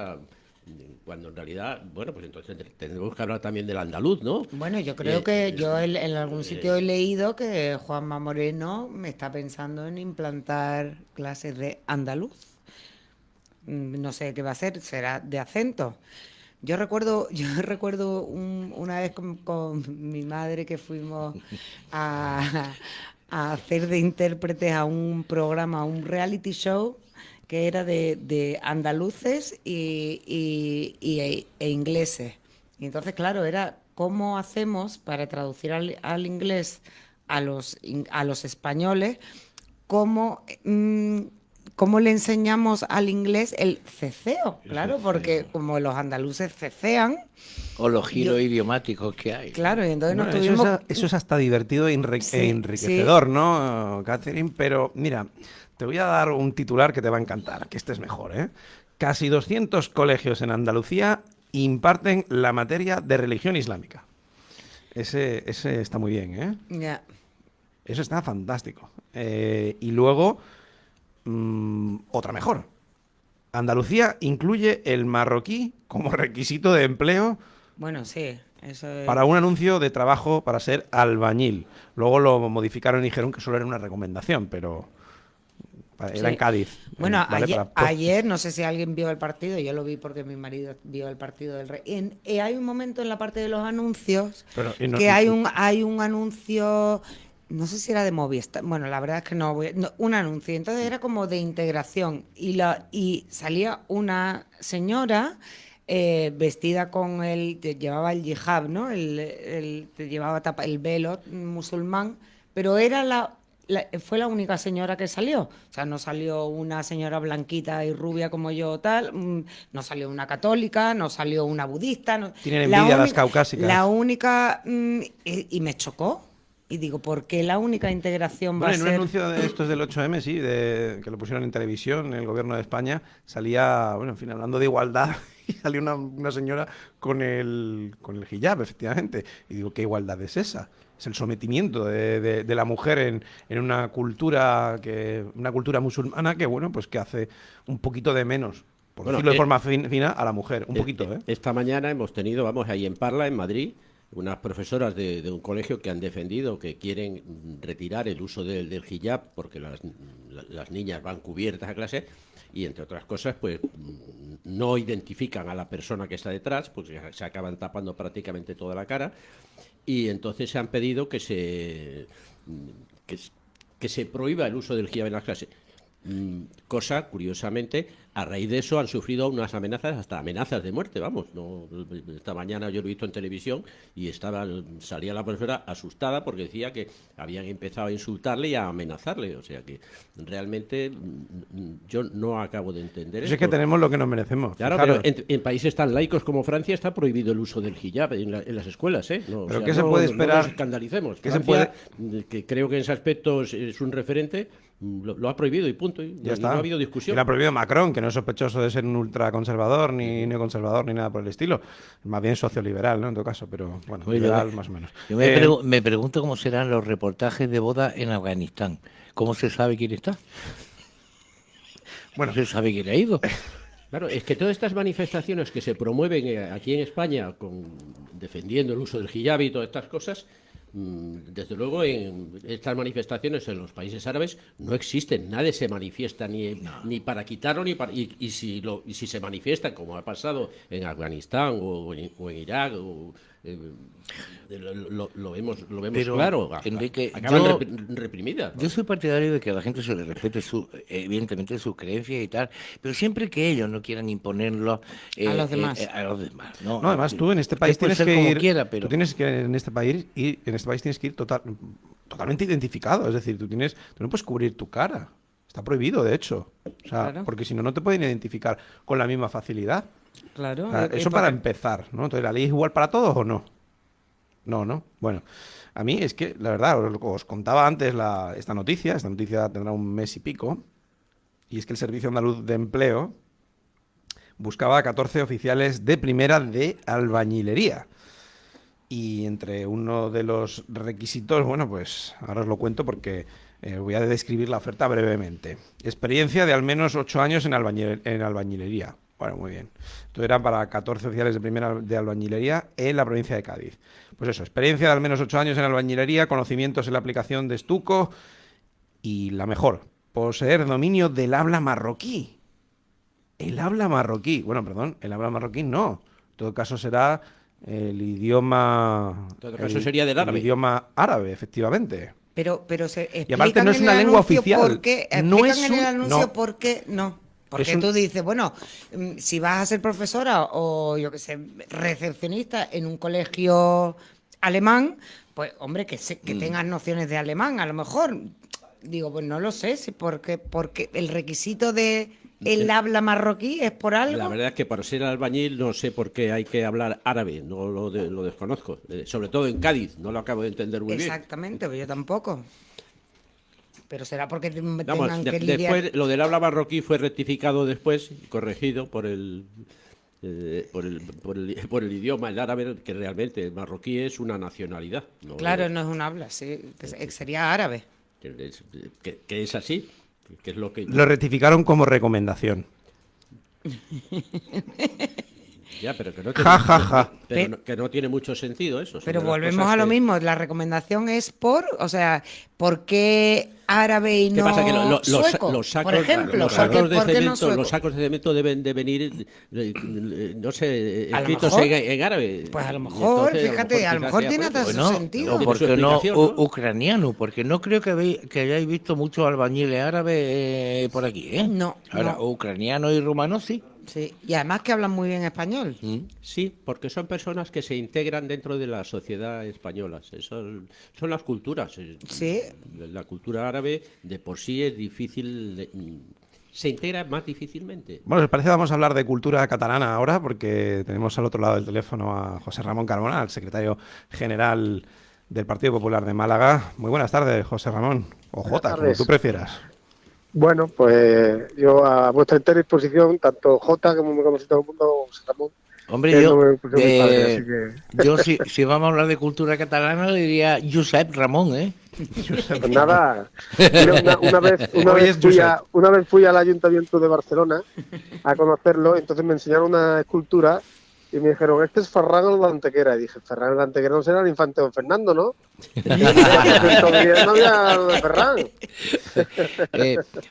cuando en realidad, bueno, pues entonces tendremos que hablar también del andaluz, ¿no? Bueno, yo creo que yo en algún sitio he leído que Juanma Moreno me está pensando en implantar clases de andaluz. No sé qué va a ser, será de acento. Yo recuerdo una vez con mi madre que fuimos a hacer de intérpretes a un programa, a un reality show que era de andaluces e ingleses. Y entonces, claro, era cómo hacemos para traducir al inglés a los españoles, cómo le enseñamos al inglés el ceceo, claro, porque como los andaluces cecean, O los giros idiomáticos que hay. claro, y entonces Bueno, nos tuvimos... eso es hasta divertido e Sí, enriquecedor, ¿no, Catherine? Pero mira, te voy a dar un titular que te va a encantar, que este es mejor, ¿eh? Casi 200 colegios en Andalucía imparten la materia de religión islámica. Ese está muy bien, ¿eh? Ya. Eso está fantástico. Y luego, otra mejor. Andalucía incluye el marroquí como requisito de empleo Bueno, sí, eso es... para un anuncio de trabajo para ser albañil. Luego lo modificaron y dijeron que solo era una recomendación, pero era Sí. en Cádiz. Bueno, ¿vale? ayer, no sé si alguien vio el partido, yo lo vi porque mi marido vio el partido del Rey. Hay un momento en la parte de los anuncios Pero, y no- que hay un anuncio, no sé si era de Movistar, bueno, la verdad es que no, un anuncio, entonces era como de integración y salía una señora vestida con llevaba el hijab, ¿no? Llevaba el velo musulmán, pero era fue la única señora que salió. O sea, no salió una señora blanquita y rubia como yo, tal. No salió una católica, no salió una budista. Tienen envidia las caucásicas. La única... y me chocó. Y digo, ¿por qué la única integración va Bueno, a en un ser...? anuncio de estos del 8M, sí, que lo pusieron en televisión, en el gobierno de España, salía, bueno, en fin, hablando de igualdad, y salió una señora con el hijab, efectivamente. Y digo, ¿qué igualdad es esa? Es el sometimiento de la mujer en una cultura musulmana que, bueno, pues que hace un poquito de menos, por Bueno, decirlo de forma fina, a la mujer, un poquito, ¿eh? Esta mañana hemos tenido, vamos, ahí en Parla, en Madrid, unas profesoras de un colegio que han defendido que quieren retirar el uso del hijab porque las niñas van cubiertas a clase y, entre otras cosas, pues no identifican a la persona que está detrás, porque se acaban tapando prácticamente toda la cara, y entonces se han pedido que se prohíba el uso del hijab en las clases. Cosa, curiosamente, a raíz de eso han sufrido unas amenazas, hasta amenazas de muerte, vamos. No, esta mañana yo lo he visto en televisión y salía la profesora asustada porque decía que habían empezado a insultarle y a amenazarle. O sea que realmente yo no acabo de entender Pues esto. es que tenemos lo que nos merecemos. Claro, fijaros. pero en países tan laicos como Francia está prohibido el uso del hijab en las escuelas, ¿eh? No, ¿Pero qué se puede esperar? No nos escandalicemos. ¿Qué se Francia, que creo que en ese aspecto es un referente, lo ha prohibido y punto. Y Ya está. no ha habido discusión. Y lo ha prohibido Macron, que no es sospechoso de ser un ultraconservador, ni neoconservador, ni nada por el estilo. Más bien socioliberal, ¿no? En todo caso, pero bueno, Oye, liberal más o menos. Yo me pregunto cómo serán los reportajes de boda en Afganistán. ¿Cómo se sabe quién está? Bueno, No se sabe quién ha ido. Claro, es que todas estas manifestaciones que se promueven aquí en España defendiendo el uso del hijab y todas estas cosas, desde luego en estas manifestaciones en los países árabes no existen, nadie se manifiesta ni para quitarlo y si se manifiesta como ha pasado en Afganistán o en Irak lo vemos Pero, claro, Enrique, acaban reprimidas. Yo soy partidario de que a la gente se le respete evidentemente sus creencias y tal, pero siempre que ellos no quieran imponerlo A los demás. ¿no? no, además tú en este país Usted puede tienes ser que como ir, quiera, pero tú tienes que en este país tienes que ir totalmente identificado. Es decir, tú no puedes cubrir tu cara. Está prohibido, de hecho. O sea, Claro. porque si no, no te pueden identificar con la misma facilidad. Claro. O sea, eso para empezar, ¿no? Entonces, ¿la ley es igual para todos o no? No, ¿no? Bueno, a mí es que, la verdad, os contaba antes esta noticia tendrá un mes y pico, y es que el Servicio Andaluz de Empleo buscaba a 14 oficiales de primera de albañilería. Y entre uno de los requisitos, bueno, pues ahora os lo cuento porque voy a describir la oferta brevemente. Experiencia de al menos 8 años en albañilería. Bueno, muy bien. Esto era para 14 oficiales de primera de albañilería en la provincia de Cádiz. Pues eso, experiencia de al menos 8 años en albañilería, conocimientos en la aplicación de estuco y la mejor, poseer dominio del habla marroquí. El habla marroquí. Bueno, perdón, el habla marroquí no. En todo caso será el idioma... En todo caso sería del árabe. El idioma árabe, efectivamente. Pero se Y aparte explican no es en una el lengua anuncio oficial. por qué, No explican es en el un- anuncio no. por qué no. Porque Es un- tú dices, bueno, si vas a ser profesora o yo qué sé, recepcionista en un colegio alemán, pues hombre, que tengas nociones de alemán, a lo mejor. Digo, pues no lo sé, si porque el requisito de el habla marroquí es por algo. La verdad es que para ser albañil no sé por qué hay que hablar árabe, no lo desconozco. Sobre todo en Cádiz, no lo acabo de entender muy bien. Exactamente, pero yo tampoco. Pero será porque Vamos, tengan que lidiar. después lo del habla marroquí fue rectificado después, corregido por el idioma, el árabe, que realmente el marroquí es una nacionalidad. No Claro, es- no es un habla, sí, sería árabe. que es así, que es lo que... Lo rectificaron como recomendación. Ya, pero que no Ja, ja, ja. que no tiene mucho sentido eso. son Pero de las volvemos cosas a lo que- mismo, la recomendación es o sea, ¿por qué árabe y ¿Qué no pasa? Que sueco? los sacos, por ejemplo, los ¿por qué- sacos de por qué no cemento, sueco? los sacos de cemento deben de venir, no sé, A lo escritos mejor. en árabe. Pues a lo Y mejor, entonces, fíjate, a lo quizás mejor sea tiene por eso. hasta su Bueno, sentido. o Tiene ¿por su qué no explicación, ¿no? ucraniano? Porque no creo que hayáis visto muchos albañiles árabes por aquí, ¿eh? No, Ahora, no. ucraniano y rumano sí. Sí, y además que hablan muy bien español. Sí, porque son personas que se integran dentro de la sociedad española. Son las culturas. Sí. La cultura árabe de por sí es difícil, se integra más difícilmente. Bueno, ¿les parece? Vamos a hablar de cultura catalana ahora, porque tenemos al otro lado del teléfono a José Ramón Carmona, el secretario general del Partido Popular de Málaga. Muy buenas tardes, José Ramón. O Jota, como tardes. tú prefieras. Bueno, pues yo a vuestra entera disposición, tanto Jota como me conoce todo el mundo, José Ramón. Hombre, que yo, no me puso mi padre, así que- yo si vamos a hablar de cultura catalana, le diría Josep Ramón, ¿eh? Pues nada, mira, Hoy es Josep. una vez fui al Ayuntamiento de Barcelona a conocerlo, entonces me enseñaron una escultura y me dijeron, este es Ferran el de Antequera. Y dije, Ferran el de Antequera no será el infante don Fernando, ¿no? Todavía no había lo de Ferran.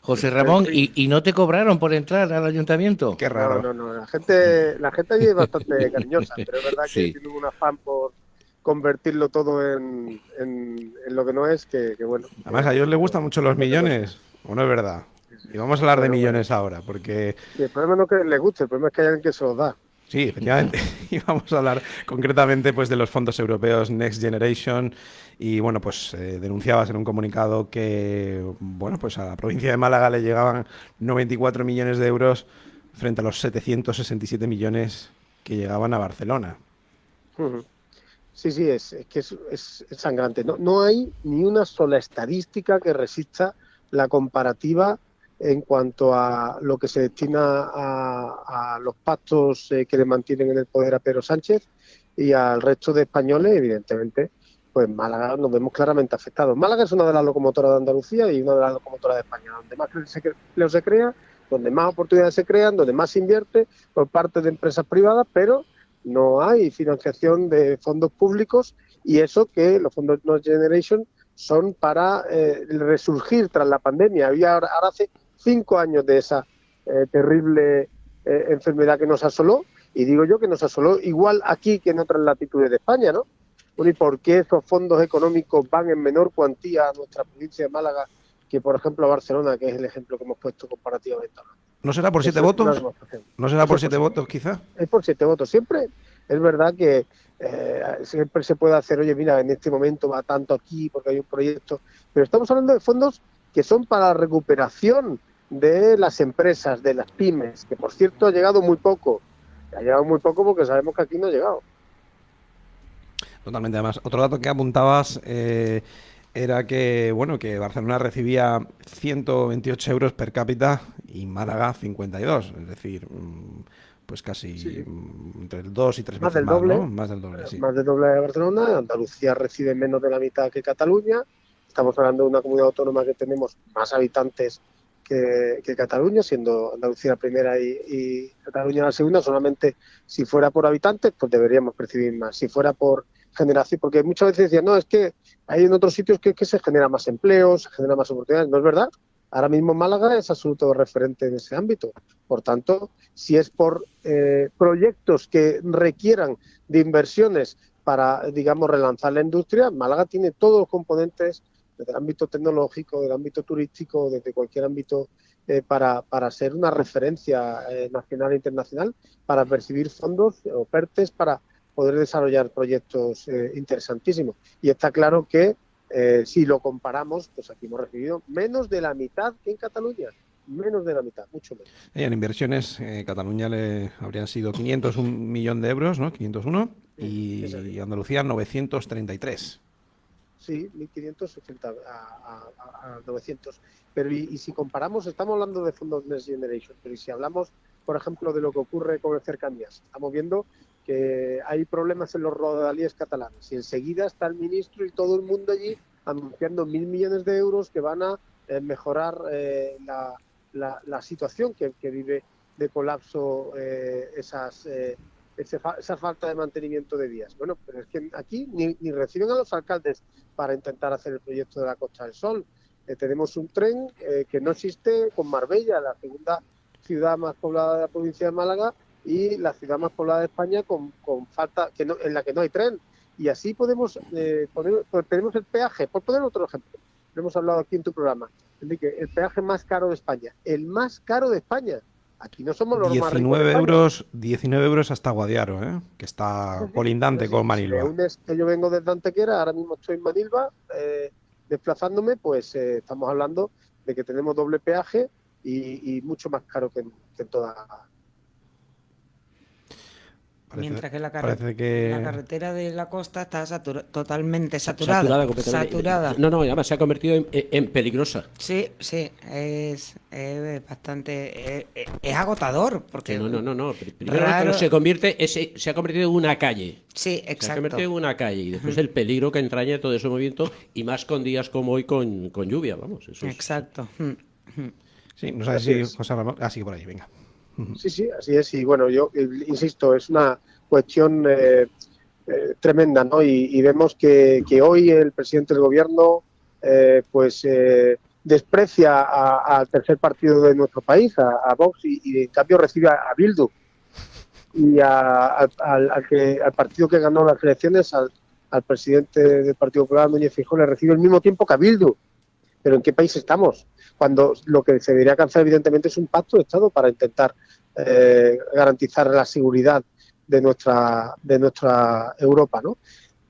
José Ramón, ¿y no te cobraron por entrar al ayuntamiento? Qué raro. No, la gente allí es bastante cariñosa, pero es verdad que Sí. tiene un afán por convertirlo todo en lo que no es, que bueno. Además, a ellos les gustan mucho los millones, ¿o no es verdad? Y vamos a hablar de millones ahora, porque Y el problema no es que les guste, el problema es que hay alguien que se los da. sí, efectivamente. Y vamos a hablar concretamente pues de los fondos europeos Next Generation. Y bueno, pues denunciabas en un comunicado que bueno, pues a la provincia de Málaga le llegaban 94 millones de euros frente a los 767 millones que llegaban a Barcelona. Ujú. Sí, es que es sangrante. No hay ni una sola estadística que resista la comparativa en cuanto a lo que se destina a los pactos que le mantienen en el poder a Pedro Sánchez y al resto de españoles, evidentemente, pues Málaga nos vemos claramente afectados. Málaga es una de las locomotoras de Andalucía y una de las locomotoras de España, donde más empleo se crea, donde más oportunidades se crean, donde más se invierte por parte de empresas privadas, pero no hay financiación de fondos públicos y eso que los fondos Next Generation son para resurgir tras la pandemia. Ahora hace 5 años de esa terrible enfermedad que nos asoló, y digo yo que nos asoló igual aquí que en otras latitudes de España, ¿no? Bueno, ¿y por qué esos fondos económicos van en menor cuantía a nuestra provincia de Málaga que, por ejemplo, a Barcelona, que es el ejemplo que hemos puesto comparativamente hablando? ¿No será por 7 Eso es una votos? demostración. ¿No será por Eso 7 votos, quizá? Es por 7 votos. Siempre es verdad que Siempre se puede hacer, oye, mira, en este momento va tanto aquí porque hay un proyecto, pero estamos hablando de fondos que son para la recuperación de las empresas, de las pymes, que por cierto ha llegado muy poco porque sabemos que aquí no ha llegado. Totalmente. Además, otro dato que apuntabas era que, bueno, que Barcelona recibía 128 euros per cápita y Málaga 52, es decir, pues casi Sí. Entre el 2 y 3 Más veces del más, doble, ¿no? Más del doble, sí. más del doble de Barcelona. Andalucía recibe menos de la mitad que Cataluña. Estamos hablando de una comunidad autónoma que tenemos más habitantes que Cataluña, siendo Andalucía la primera y Cataluña la segunda. Solamente si fuera por habitantes, pues deberíamos percibir más. Si fuera por generación, porque muchas veces decían, no, es que hay en otros sitios que se genera más empleo, se genera más oportunidades. No es verdad. Ahora mismo Málaga es absoluto referente en ese ámbito. Por tanto, si es por proyectos que requieran de inversiones para, digamos, relanzar la industria, Málaga tiene todos los componentes desde el ámbito tecnológico, del ámbito turístico, desde cualquier ámbito para ser una referencia nacional e internacional, para percibir fondos o PERTES para poder desarrollar proyectos interesantísimos. Y está claro que si lo comparamos, pues aquí hemos recibido menos de la mitad que en Cataluña. Menos de la mitad, mucho menos. En inversiones, Cataluña le habrían sido 501 millón de euros, ¿no? 501, y Andalucía 933. Sí, 1.580 a 900. Pero y si comparamos, estamos hablando de fondos Next Generation, pero y si hablamos, por ejemplo, de lo que ocurre con el Cercanías, estamos viendo que hay problemas en los rodalíes catalanes y enseguida está el ministro y todo el mundo allí anunciando 1.000 millones de euros que van a mejorar la situación que vive de colapso esa falta de mantenimiento de vías. Bueno, pero es que aquí ni reciben a los alcaldes para intentar hacer el proyecto de la Costa del Sol. Tenemos un tren que no existe con Marbella, la segunda ciudad más poblada de la provincia de Málaga y la ciudad más poblada de España con falta en la que no hay tren. Y así podemos tenemos el peaje, por poner otro ejemplo. Lo hemos hablado aquí en tu programa, Enrique, el peaje más caro de España, el más caro de España. Aquí no somos los más ricos de España. 19 euros hasta Guadiaro, que está colindante con Manilva. Que yo vengo desde Antequera, ahora mismo estoy en Manilva, desplazándome, pues estamos hablando de que tenemos doble peaje y mucho más caro que en toda. Mientras que la carretera de la costa está totalmente saturada. Saturada. No, además se ha convertido en peligrosa. Sí, es bastante... es agotador. Porque No. Primero se ha convertido en una calle. Sí, exacto. Se ha convertido en una calle y después el peligro que entraña todo ese movimiento y más con días como hoy con lluvia, vamos. Eso es... Exacto. Sí, no sabes si José Ramón... sigue por ahí, venga. Sí, así es. Y bueno, yo insisto, es una cuestión tremenda, ¿no? Y vemos que hoy el presidente del gobierno desprecia al tercer partido de nuestro país, a Vox, y en cambio recibe a Bildu y al partido que ganó las elecciones, al presidente del Partido Popular, Núñez Feijóo, le recibe al mismo tiempo que a Bildu. Pero ¿en qué país estamos? Cuando lo que se debería alcanzar, evidentemente, es un pacto de Estado para intentar garantizar la seguridad de nuestra Europa, ¿no?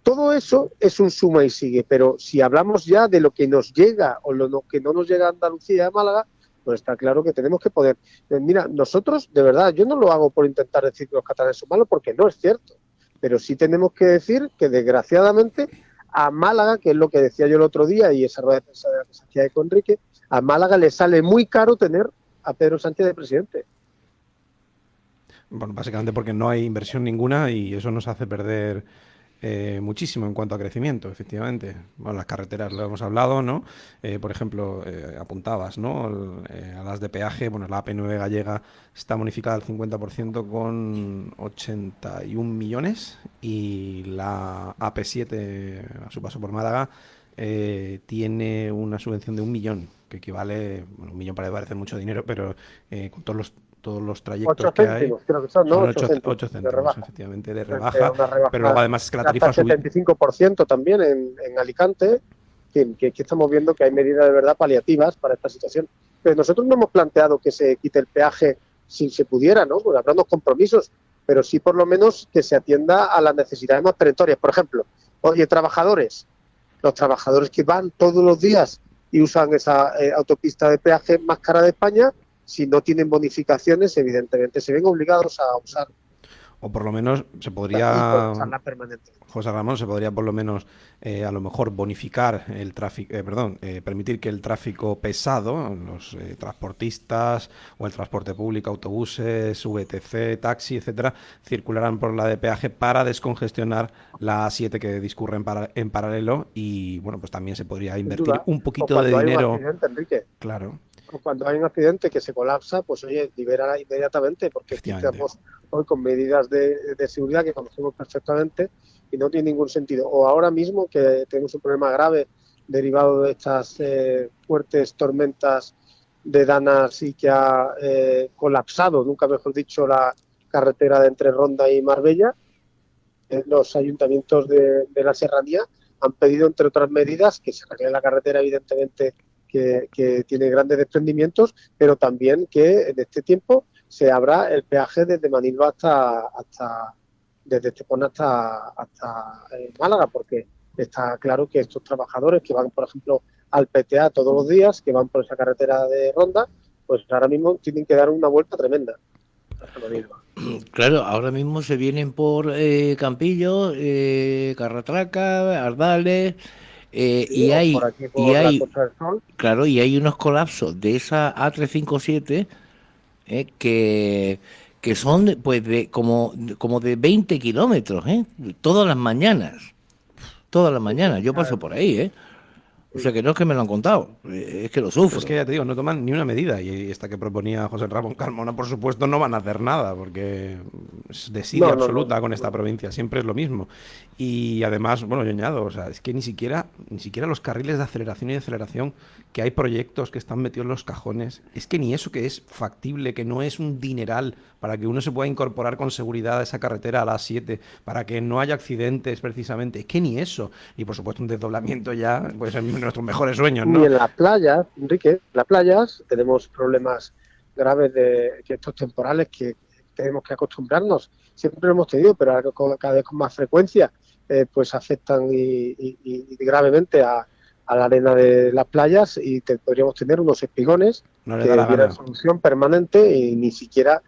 Todo eso es un suma y sigue, pero si hablamos ya de lo que nos llega o lo que no nos llega a Andalucía y a Málaga, pues está claro que tenemos que poder... Mira, nosotros, de verdad, yo no lo hago por intentar decir que los catalanes son malos, porque no es cierto, pero sí tenemos que decir que, desgraciadamente, a Málaga, que es lo que decía yo el otro día, y esa rueda de prensa que se hacía con Enrique, a Málaga le sale muy caro tener a Pedro Sánchez de presidente. Bueno, básicamente porque no hay inversión ninguna y eso nos hace perder muchísimo en cuanto a crecimiento, efectivamente. Bueno, las carreteras lo hemos hablado, ¿no? Por ejemplo, apuntabas, ¿no? A las de peaje, bueno, la AP9 gallega está bonificada al 50% con 81 millones y la AP7, a su paso por Málaga, tiene una subvención de 1 millón, que equivale, bueno, 1 millón parece mucho dinero, pero con todos los trayectos 8 que céntimos, hay, creo que son, ¿no? 8 céntimos, efectivamente, de rebaja, pero luego además es que la tarifa hasta 75% también en Alicante, que estamos viendo que hay medidas de verdad paliativas para esta situación. Pero nosotros no hemos planteado que se quite el peaje si se pudiera, ¿no? Pues habrá unos compromisos, pero sí por lo menos que se atienda a las necesidades más perentorias. Por ejemplo, oye, los trabajadores que van todos los días y usan esa autopista de peaje más cara de España, si no tienen bonificaciones, evidentemente se ven obligados a usar. O por lo menos se podría, usarla permanente. José Ramón, se podría por lo menos a lo mejor bonificar el tráfico, permitir que el tráfico pesado, los transportistas o el transporte público, autobuses, VTC, taxi, etcétera, circularan por la de peaje para descongestionar la A7 que discurre en paralelo y bueno, pues también se podría invertir un poquito de dinero. Un accidente, Enrique. Claro. Cuando hay un accidente que se colapsa, pues oye, libera inmediatamente, porque estamos hoy con medidas de seguridad que conocemos perfectamente y no tiene ningún sentido. O ahora mismo que tenemos un problema grave derivado de estas fuertes tormentas de Danas y que ha colapsado, nunca mejor dicho, la carretera de entre Ronda y Marbella, los ayuntamientos de la serranía han pedido, entre otras medidas, que se arregle la carretera, evidentemente, que tiene grandes desprendimientos, pero también que en este tiempo se abra el peaje desde Manilva desde Estepona hasta Málaga, porque está claro que estos trabajadores que van, por ejemplo, al PTA todos los días, que van por esa carretera de Ronda, pues ahora mismo tienen que dar una vuelta tremenda hasta Manilva. Claro, ahora mismo se vienen por Campillo, Carratraca, Ardales... y hay claro, y hay unos colapsos de esa A357 que son pues como de 20 kilómetros, todas las mañanas, yo paso por ahí, o sea que no es que me lo han contado, es que lo sufro. Es que ya te digo, no toman ni una medida y esta que proponía José Ramón Carmona, por supuesto, no van a hacer nada porque es desidia absoluta con esta provincia, siempre es lo mismo. Y además, bueno, yo añado, o sea, es que ni siquiera los carriles de aceleración y deceleración, que hay proyectos que están metidos en los cajones, es que ni eso que es factible, que no es un dineral para que uno se pueda incorporar con seguridad a esa carretera a las 7, para que no haya accidentes precisamente, es que ni eso. Y por supuesto un desdoblamiento ya, pues en nuestros mejores sueños, ¿no? Y en las playas, Enrique, en las playas tenemos problemas graves de que estos temporales que tenemos que acostumbrarnos. Siempre lo hemos tenido, pero ahora cada vez con más frecuencia, pues afectan y gravemente a la arena de las playas y podríamos tener unos espigones que tienen solución permanente y ni siquiera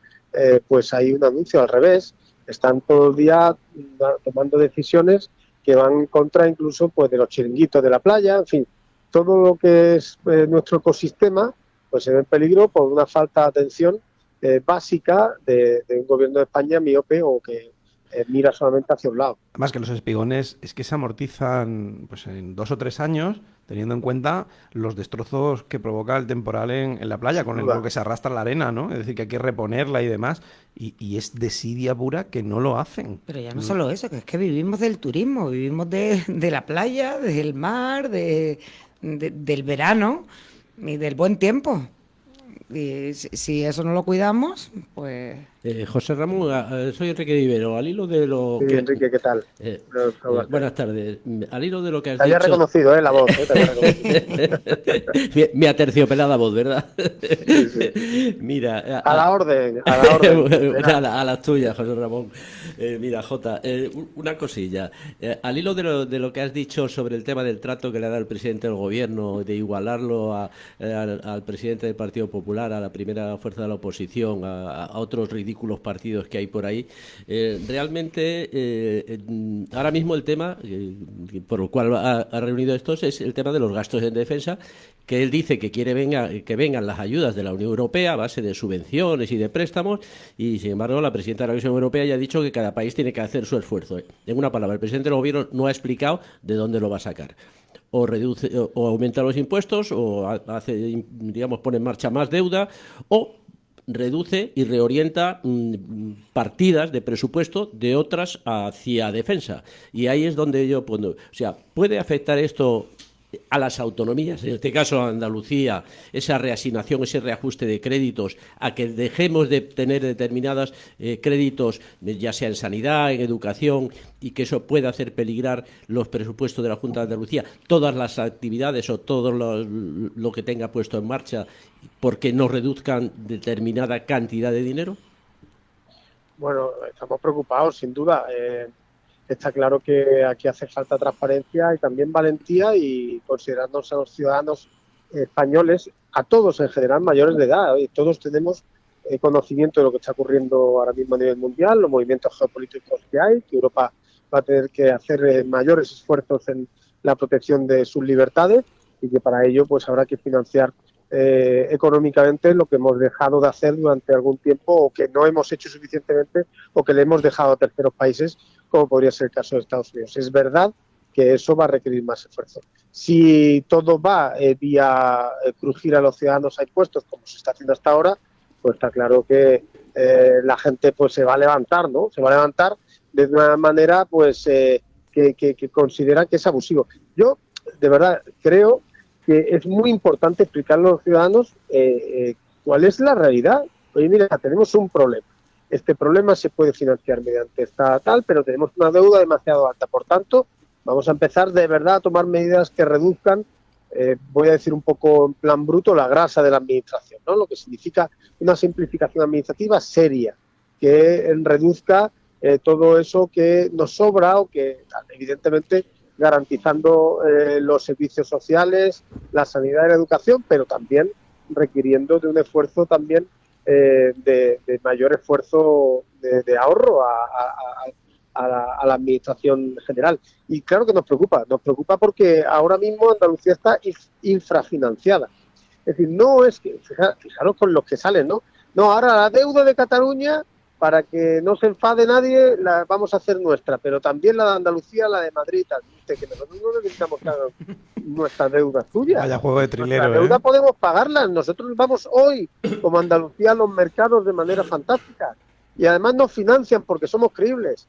pues hay un anuncio al revés. Están todo el día tomando decisiones que van en contra incluso pues de los chiringuitos de la playa, en fin, todo lo que es nuestro ecosistema pues se ve en peligro por una falta de atención básica de un gobierno de España miope o que mira solamente hacia un lado. Además que los espigones es que se amortizan pues en 2 o 3 años, teniendo en cuenta los destrozos que provoca el temporal en la playa, con lo que se arrastra la arena, ¿no? Es decir, que hay que reponerla y demás, y es desidia pura que no lo hacen. Pero ya no solo eso, que es que vivimos del turismo, vivimos de la playa, del mar, del verano y del buen tiempo. Y si eso no lo cuidamos, pues... José Ramón, soy Enrique Vivero. Al hilo de lo sí, que... Enrique, ¿qué tal? Buenas tardes. Al hilo de lo que has dicho... Te había reconocido, la voz. Te había reconocido. Mi aterciopelada voz, ¿verdad? Sí. Mira... A la orden. A las tuyas, José Ramón. Mira, Jota, una cosilla. Al hilo de lo que has dicho sobre el tema del trato que le da el presidente del gobierno, de igualarlo al presidente del Partido Popular, a la primera fuerza de la oposición, a otros ridículos partidos que hay por ahí, realmente ahora mismo el tema por el cual ha reunido estos es el tema de los gastos en defensa, que él dice que quiere que vengan las ayudas de la Unión Europea a base de subvenciones y de préstamos, y sin embargo la presidenta de la Comisión Europea ya ha dicho que cada país tiene que hacer su esfuerzo. En una palabra, el presidente del gobierno no ha explicado de dónde lo va a sacar. O reduce o aumenta los impuestos, o hace, digamos, pone en marcha más deuda, o reduce y reorienta partidas de presupuesto de otras hacia defensa. Y ahí es donde yo pongo, o sea, ¿puede afectar esto a las autonomías, en este caso a Andalucía, esa reasignación, ese reajuste de créditos, a que dejemos de tener determinados créditos, ya sea en sanidad, en educación, y que eso pueda hacer peligrar los presupuestos de la Junta de Andalucía, todas las actividades o todo lo que tenga puesto en marcha, porque no reduzcan determinada cantidad de dinero? Bueno, estamos preocupados, sin duda. Está claro que aquí hace falta transparencia y también valentía y considerarnos a los ciudadanos españoles, a todos en general, mayores de edad. Y todos tenemos conocimiento de lo que está ocurriendo ahora mismo a nivel mundial, los movimientos geopolíticos que hay, que Europa va a tener que hacer mayores esfuerzos en la protección de sus libertades y que para ello pues habrá que financiar económicamente lo que hemos dejado de hacer durante algún tiempo o que no hemos hecho suficientemente o que le hemos dejado a terceros países, como podría ser el caso de Estados Unidos. Es verdad que eso va a requerir más esfuerzo. Si todo va vía crujir a los ciudadanos a impuestos, como se está haciendo hasta ahora, pues está claro que la gente pues se va a levantar, ¿no? Se va a levantar de una manera pues que considera que es abusivo. Yo, de verdad, creo que es muy importante explicarle a los ciudadanos cuál es la realidad. Oye, mira, tenemos un problema. Este problema se puede financiar mediante esta tal, pero tenemos una deuda demasiado alta. Por tanto, vamos a empezar de verdad a tomar medidas que reduzcan, voy a decir un poco en plan bruto, la grasa de la administración, ¿no? Lo que significa una simplificación administrativa seria, que reduzca todo eso que nos sobra o que, evidentemente, garantizando los servicios sociales, la sanidad y la educación, pero también requiriendo de un esfuerzo también de mayor esfuerzo de ahorro a la administración general. Y claro que nos preocupa porque ahora mismo Andalucía está infrafinanciada. Es decir, no es que, fijaros con los que salen, ¿no? No, ahora la deuda de Cataluña, para que no se enfade nadie, la vamos a hacer nuestra, pero también la de Andalucía, la de Madrid, que nosotros no necesitamos que hagan nuestra deuda suya. Vaya juego de trilero, la deuda podemos pagarla, nosotros vamos hoy, como Andalucía, a los mercados de manera fantástica, y además nos financian porque somos creíbles,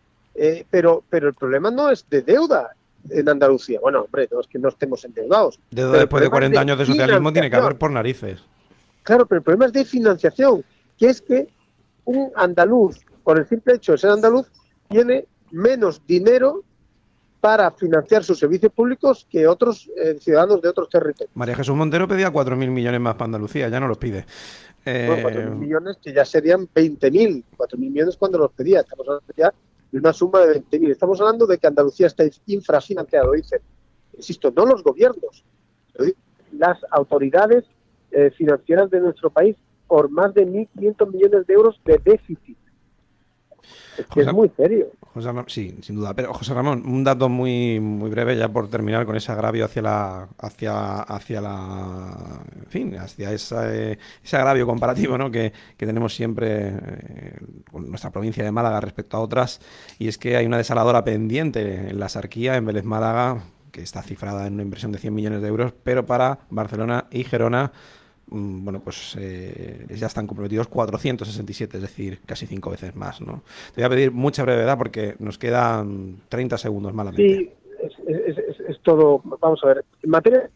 pero el problema no es de deuda en Andalucía. Bueno, hombre, no es que no estemos endeudados. Deuda después de 40 años de socialismo tiene que haber por narices. Claro, pero el problema es de financiación, que es que un andaluz, por el simple hecho de ser andaluz, tiene menos dinero para financiar sus servicios públicos que otros ciudadanos de otros territorios. María Jesús Montero pedía 4.000 millones más para Andalucía, ya no los pide. Bueno, 4.000 millones que ya serían 20.000. 4.000 millones cuando los pedía. Estamos hablando ya de una suma de 20.000. Estamos hablando de que Andalucía está infrafinanciada, lo dicen. Insisto, no los gobiernos, lo dicen las autoridades financieras de nuestro país, por más de 1.500 millones de euros de déficit. Es que es muy serio. Sí, sin duda. Pero José Ramón, un dato muy muy breve ya por terminar con ese agravio hacia ese agravio comparativo, ¿no? que tenemos siempre con nuestra provincia de Málaga respecto a otras, y es que hay una desaladora pendiente en la Sarquía, en Vélez Málaga, que está cifrada en una inversión de 100 millones de euros, pero para Barcelona y Gerona bueno, pues ya están comprometidos 467, es decir, casi 5 veces más, ¿no? Te voy a pedir mucha brevedad porque nos quedan 30 segundos malamente. Sí, es todo. Vamos a ver, en materia de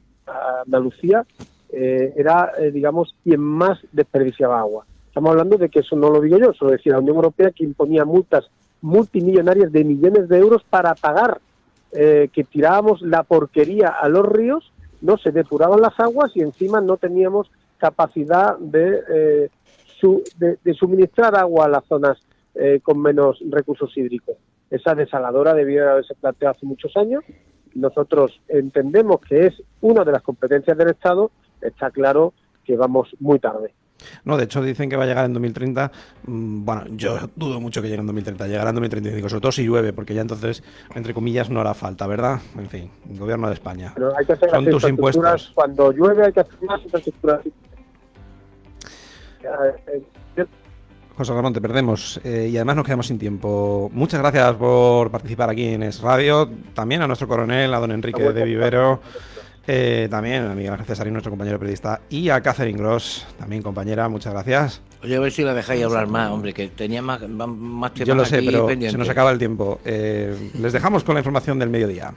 Andalucía era, digamos, quien más desperdiciaba agua. Estamos hablando de que eso no lo digo yo, eso lo decía la Unión Europea, que imponía multas multimillonarias de millones de euros para pagar que tirábamos la porquería a los ríos, no se depuraban las aguas y encima no teníamos capacidad de suministrar agua a las zonas con menos recursos hídricos. Esa desaladora debió haberse planteado hace muchos años. Nosotros entendemos que es una de las competencias del Estado. Está claro que vamos muy tarde. No, de hecho dicen que va a llegar en 2030. Bueno, yo dudo mucho que llegue en 2030. Llegará en 2035, sobre todo si llueve, porque ya entonces, entre comillas, no hará falta, ¿verdad? En fin, el gobierno de España. Pero hay que hacer son tus impuestos. Cuando llueve hay que hacer más infraestructuras. José Ramón, te perdemos y además nos quedamos sin tiempo. Muchas gracias por participar aquí en Es Radio. También a nuestro coronel, a don Enrique de Vivero. También a Miguel Ángel Cesarín, nuestro compañero periodista, y a Catherine Gross, también compañera, muchas gracias. Oye, a ver si la dejáis hablar más, hombre, que tenía más temas. Yo lo sé, pero pendientes. se nos acaba el tiempo. Les dejamos con la información del mediodía.